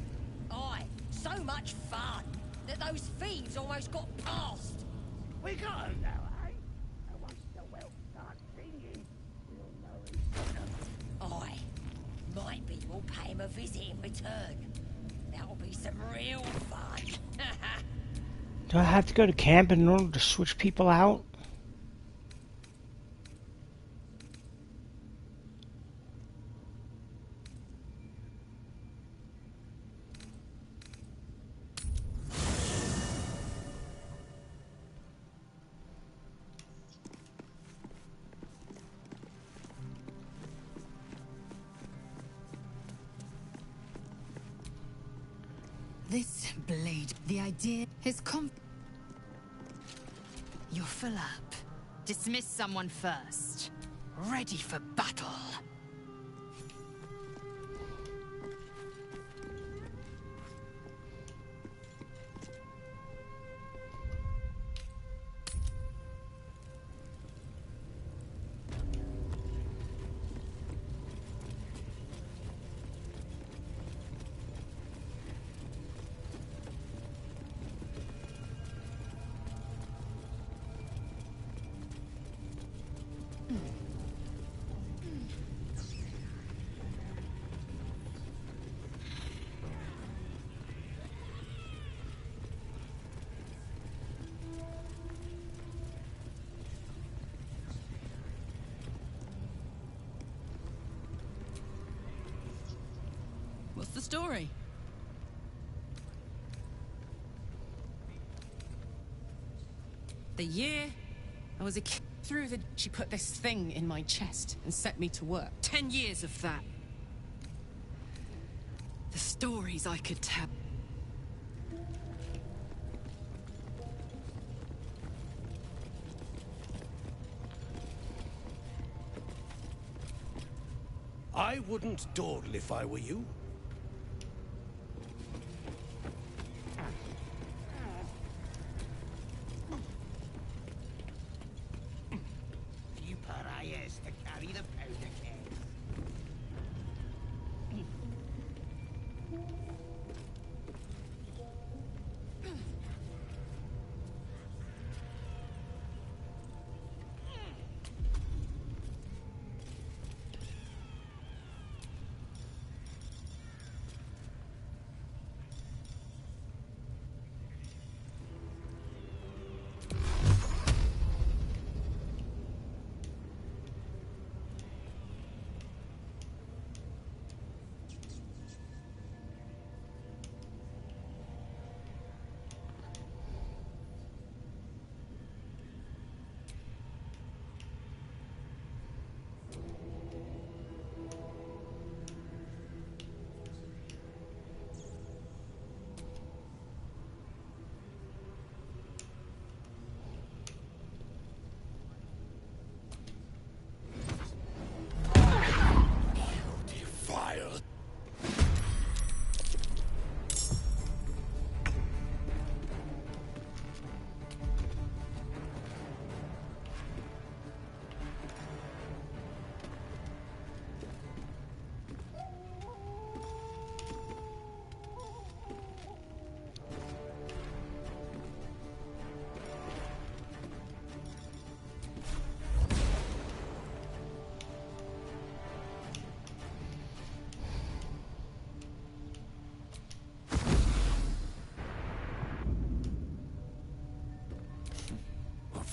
[SPEAKER 17] Aye, so much fun.
[SPEAKER 7] that those thieves almost got past.
[SPEAKER 5] We got him now, eh? And once the whelp starts singing, we'll know he's got him.
[SPEAKER 7] Maybe we'll pay him a visit in return. That'll be some real fun.
[SPEAKER 3] Do I have to go to camp in order to switch people out?
[SPEAKER 17] This blade, the idea, his You're full up. Dismiss someone first. Ready for battle.
[SPEAKER 14] What's the story? The year I was a kid, she put this thing in my chest and set me to work. 10 years of that. The stories I could tell.
[SPEAKER 5] I wouldn't dawdle if I were you.
[SPEAKER 7] Few pariahs to carry the powder keg.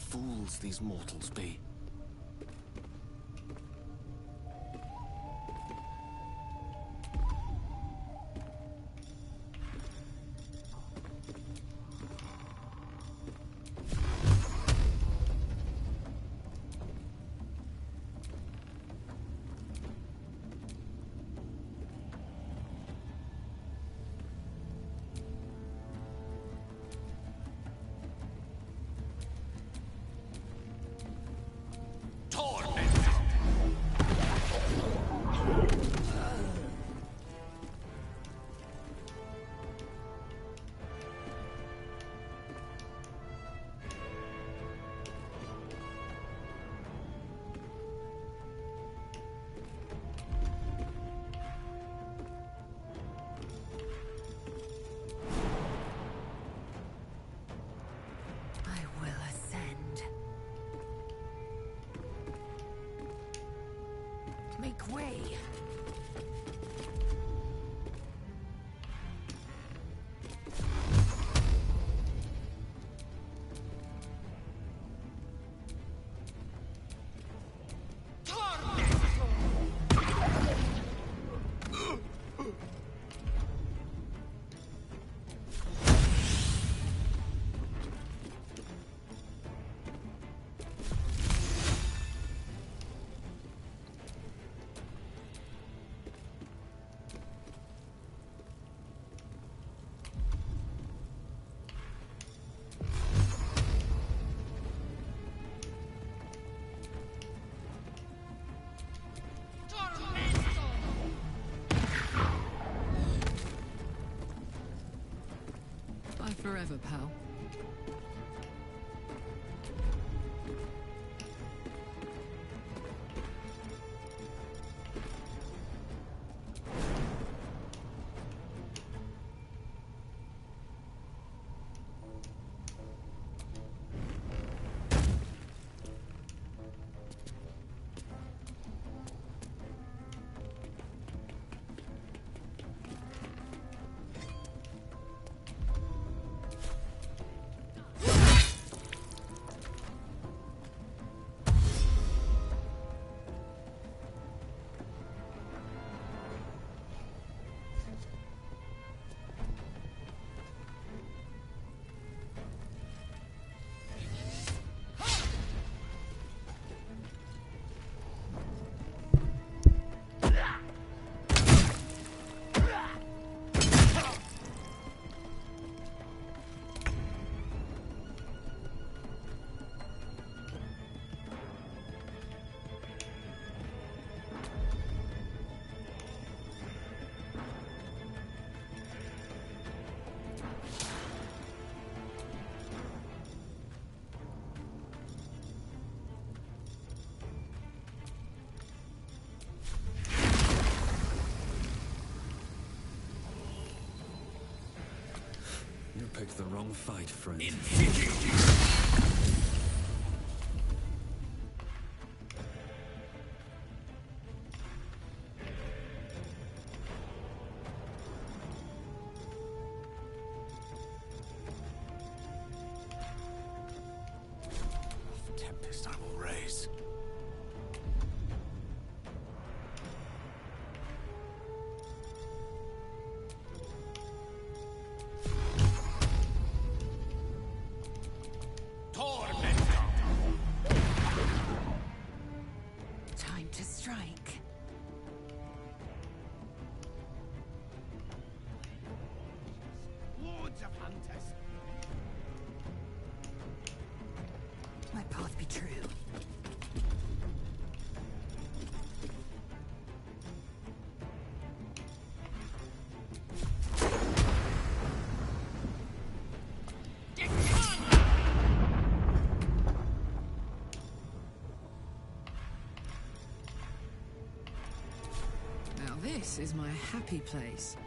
[SPEAKER 6] Fools these mortals be.
[SPEAKER 12] Make way!
[SPEAKER 14] Bye forever, pal.
[SPEAKER 16] You picked the wrong fight, friend.
[SPEAKER 13] Tempest I will raise.
[SPEAKER 11] Time to strike.
[SPEAKER 5] Lords of hunters.
[SPEAKER 11] My path be true.
[SPEAKER 14] Now this is my happy place.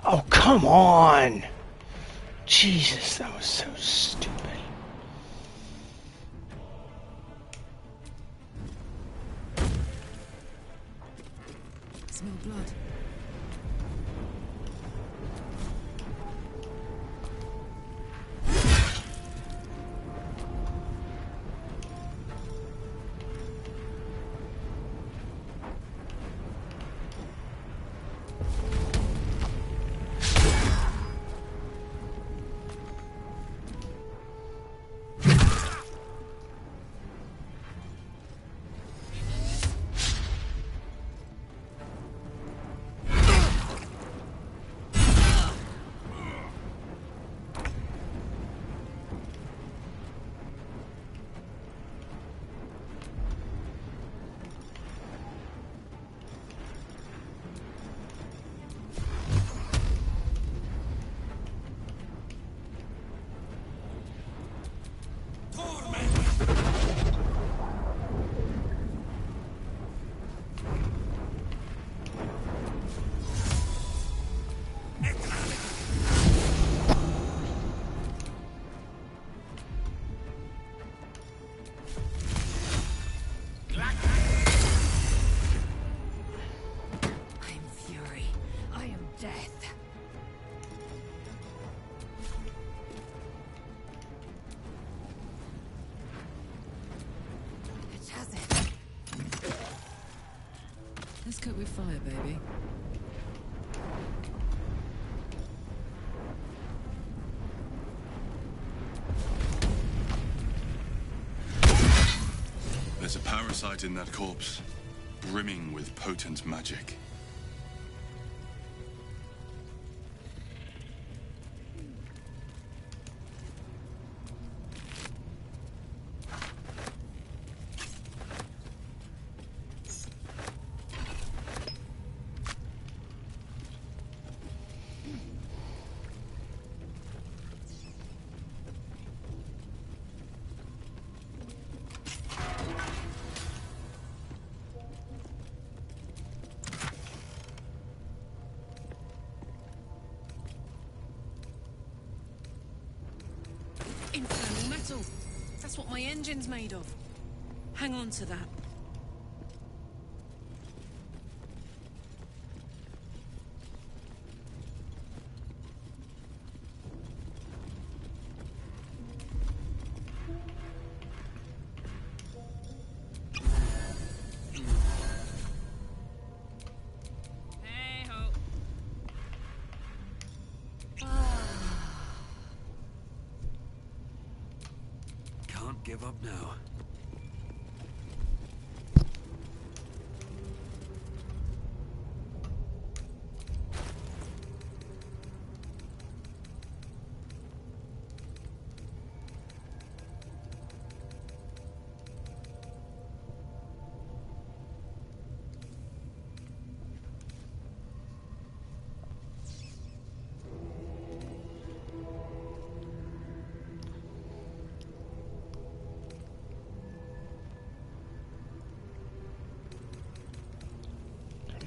[SPEAKER 3] Oh, come on! Jesus, that was so stupid.
[SPEAKER 14] Smell blood. Let's cook with fire, baby.
[SPEAKER 13] There's a parasite in that corpse, brimming with potent magic.
[SPEAKER 14] Infernal metal. That's what my engine's made of. Hang on to that.
[SPEAKER 16] Can't give up now.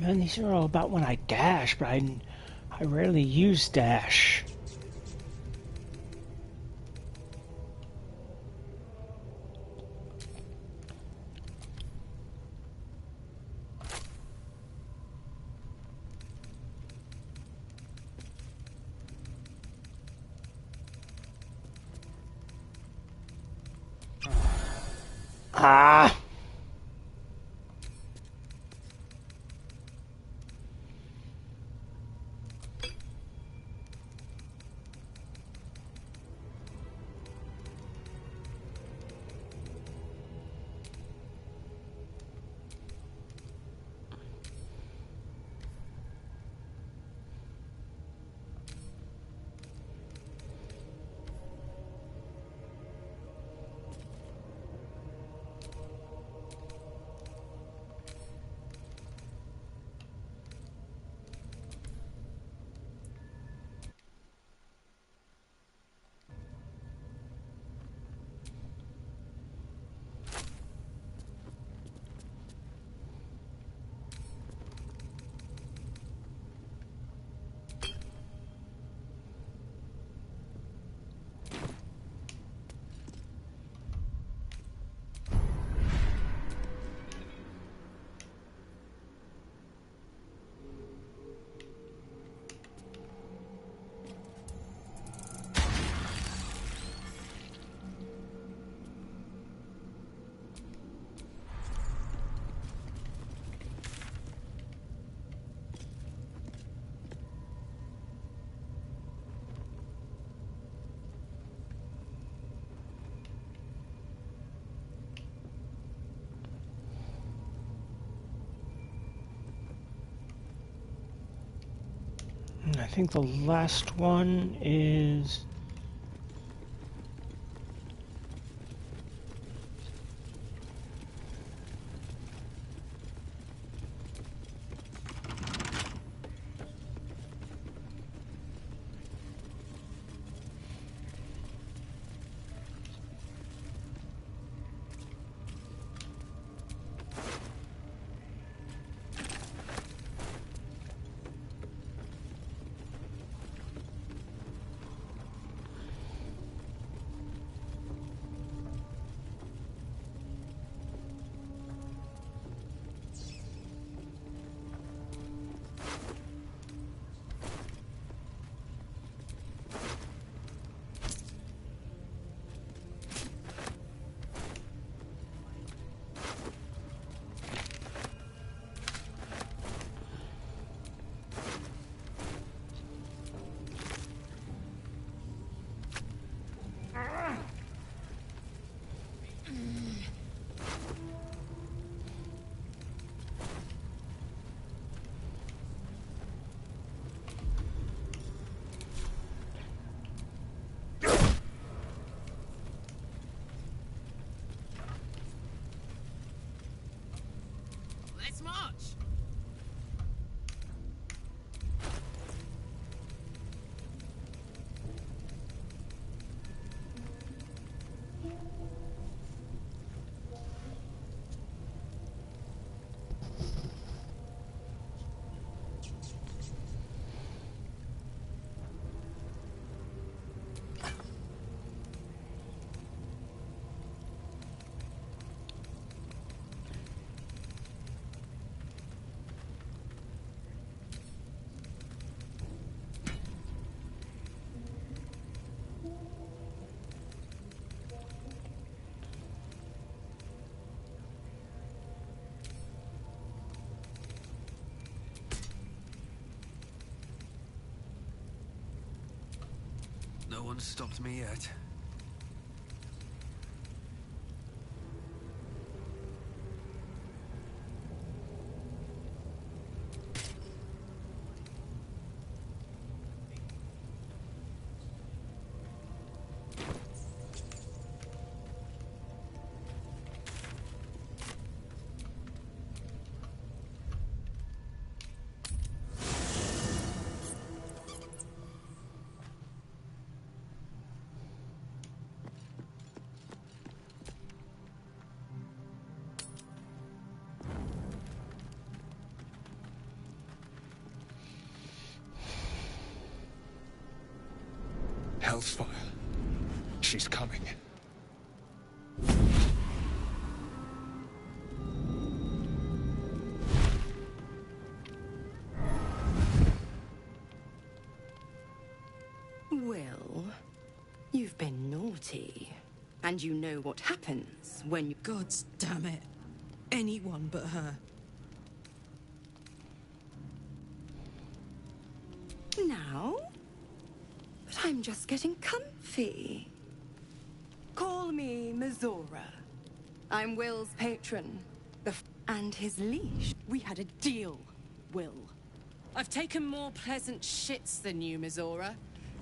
[SPEAKER 3] Man, these are all about when I dash, but I rarely use dash. Ah! And I think the last one is...
[SPEAKER 6] Let's march!
[SPEAKER 16] No one's stopped me yet.
[SPEAKER 1] Hellfire. She's coming.
[SPEAKER 11] Well, you've been naughty. And you know what happens when you...
[SPEAKER 14] Gods damn it. Anyone but her.
[SPEAKER 11] Now? But I'm just getting comfy. Call me Mizora. I'm Will's patron. And his leash. We had a deal, Will.
[SPEAKER 14] I've taken more pleasant shits than you, Mizora.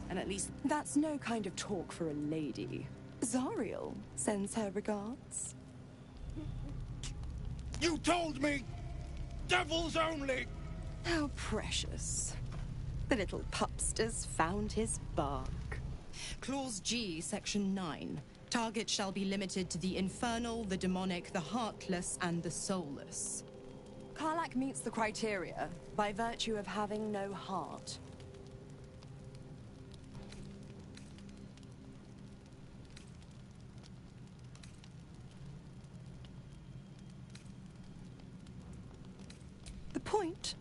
[SPEAKER 14] And at least...
[SPEAKER 11] That's no kind of talk for a lady. Zariel sends her regards.
[SPEAKER 5] You told me! Devils only!
[SPEAKER 11] How precious. The little pupster's found his bark.
[SPEAKER 19] Clause G, Section 9. Target shall be limited to the infernal, the demonic, the heartless, and the soulless.
[SPEAKER 11] Karlach meets the criteria by virtue of having no heart. The point...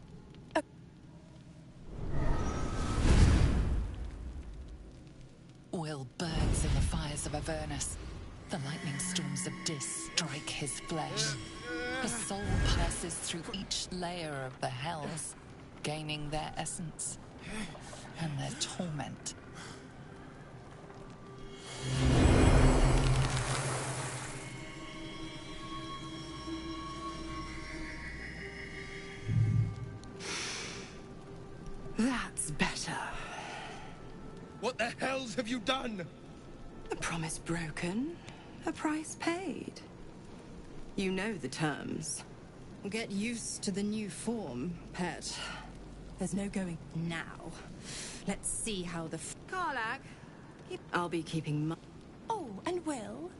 [SPEAKER 10] Will burns in the fires of Avernus. The lightning storms of Dis strike his flesh. His soul passes through each layer of the hells, gaining their essence and their torment.
[SPEAKER 11] That's better.
[SPEAKER 1] What the hells have you done?
[SPEAKER 19] A promise broken, a price paid. You know the terms. Get used to the new form, pet. There's no going now. Let's see how the
[SPEAKER 11] Karlach.
[SPEAKER 19] I'll be keeping my...
[SPEAKER 11] Oh, and Will?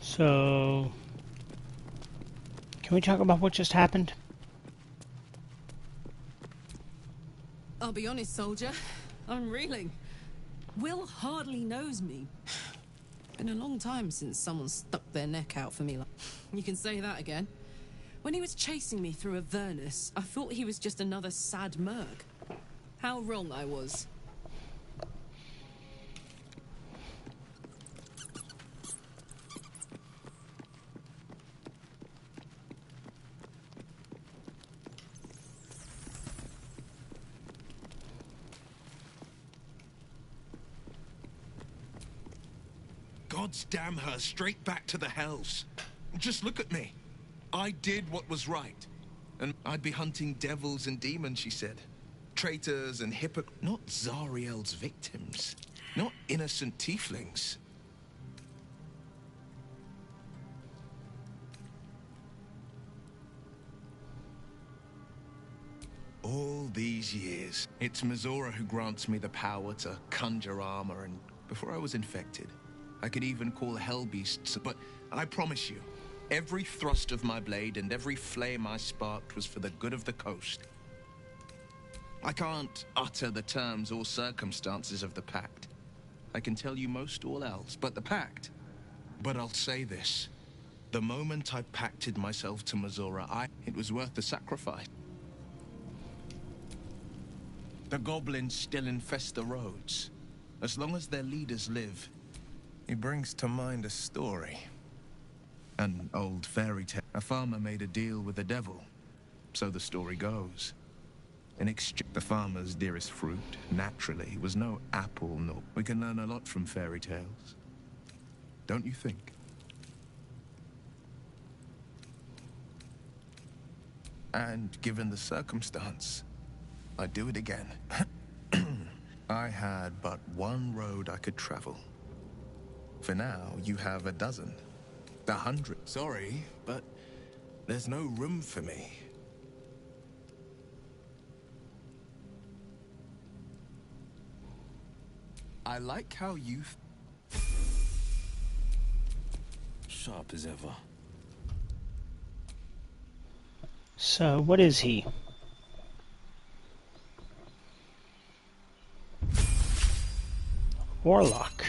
[SPEAKER 3] So, can we talk about what just happened?
[SPEAKER 14] I'll be honest, soldier. I'm reeling. Will hardly knows me. Been a long time since someone stuck their neck out for me. You can say that again. When he was chasing me through Avernus, I thought he was just another sad merc. How wrong I was.
[SPEAKER 1] Gods damn her, straight back to the hells. Just look at me. I did what was right. And I'd be hunting devils and demons, she said. Traitors and not Zariel's victims. Not innocent tieflings. All these years, it's Mizora who grants me the power to conjure armor, and before I was infected, I could even call hell beasts, but I promise you, every thrust of my blade and every flame I sparked was for the good of the coast. I can't utter the terms or circumstances of the pact. I can tell you most all else, but the pact. But I'll say this. The moment I pacted myself to Mizora, it was worth the sacrifice. The goblins still infest the roads. As long as their leaders live, he brings to mind a story. An old fairy tale. A farmer made a deal with the devil. So the story goes. In exchange, the farmer's dearest fruit, naturally, was no apple nor... We can learn a lot from fairy tales. Don't you think? And given the circumstance, I'd do it again. I had but one road I could travel. For now, you have 12. 100. Sorry, but there's no room for me. I like how you...
[SPEAKER 5] Sharp as ever.
[SPEAKER 3] So, what is he? Warlock.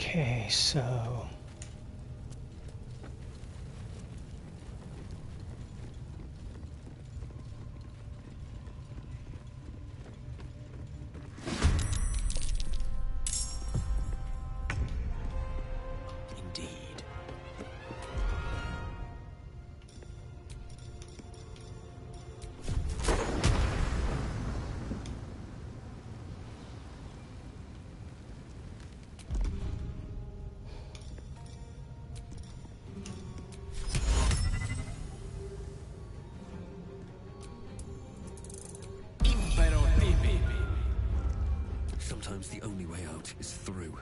[SPEAKER 3] Okay, so...
[SPEAKER 5] Indeed.
[SPEAKER 21] Sometimes the only way out is through.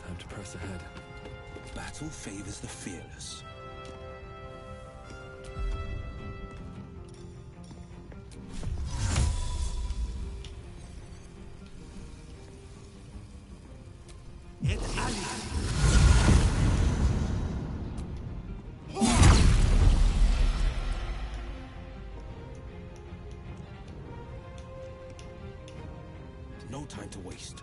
[SPEAKER 21] Time to press ahead.
[SPEAKER 5] Battle favors the fearless. No time to waste.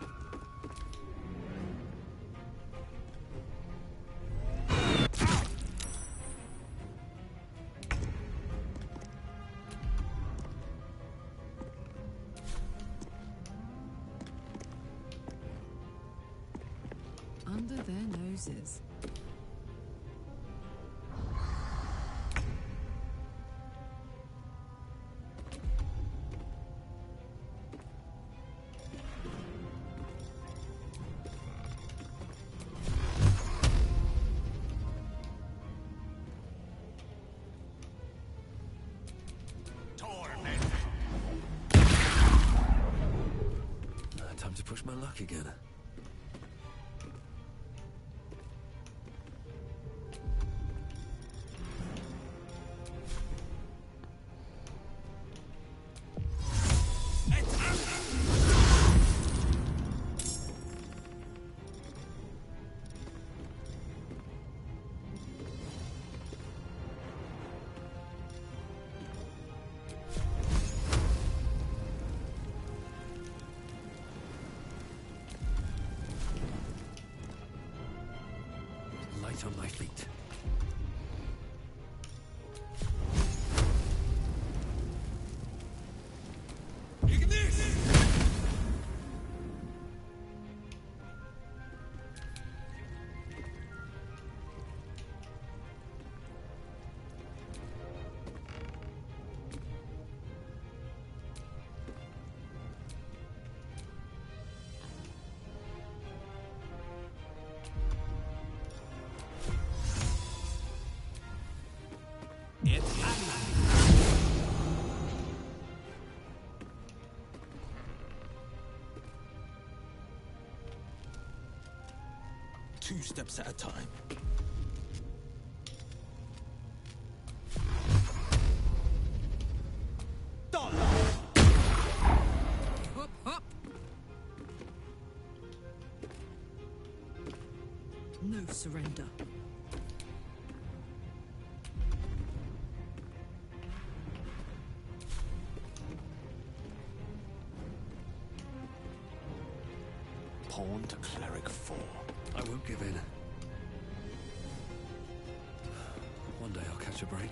[SPEAKER 14] Under their noses.
[SPEAKER 21] Time to push my luck again. Light on my feet.
[SPEAKER 5] Two steps at a time.
[SPEAKER 14] Hop, hop. No surrender.
[SPEAKER 5] Pawn to cleric 4.
[SPEAKER 21] I won't give in. One day I'll catch a break.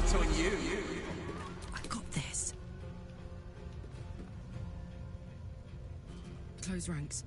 [SPEAKER 5] joke's on you.
[SPEAKER 14] I got this. Close ranks.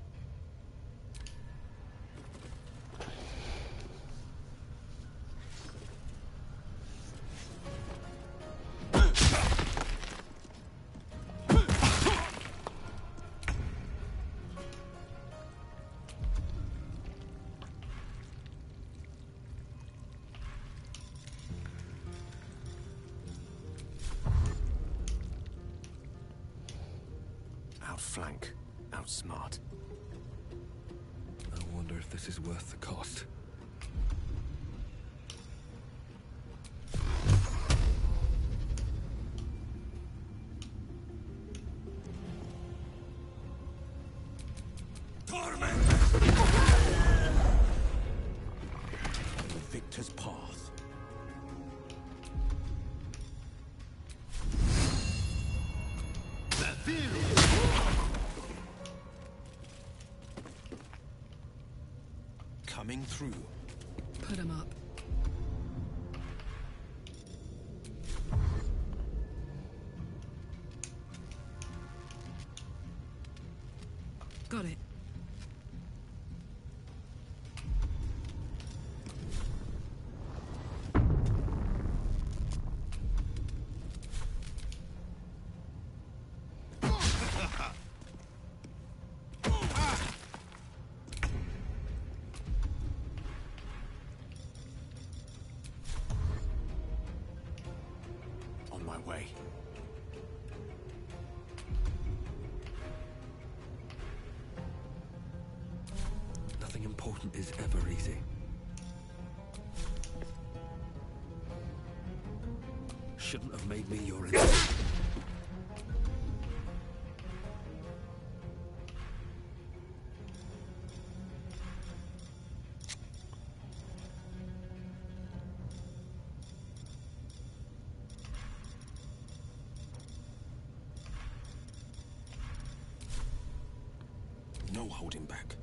[SPEAKER 21] Outflank, outsmart.
[SPEAKER 16] I wonder if this is worth the cost.
[SPEAKER 5] Victor's path.
[SPEAKER 1] Coming through.
[SPEAKER 14] Put him up. Got it.
[SPEAKER 21] On my way.
[SPEAKER 16] Nothing important is ever easy. Shouldn't have made me your enemy.
[SPEAKER 1] No holding back.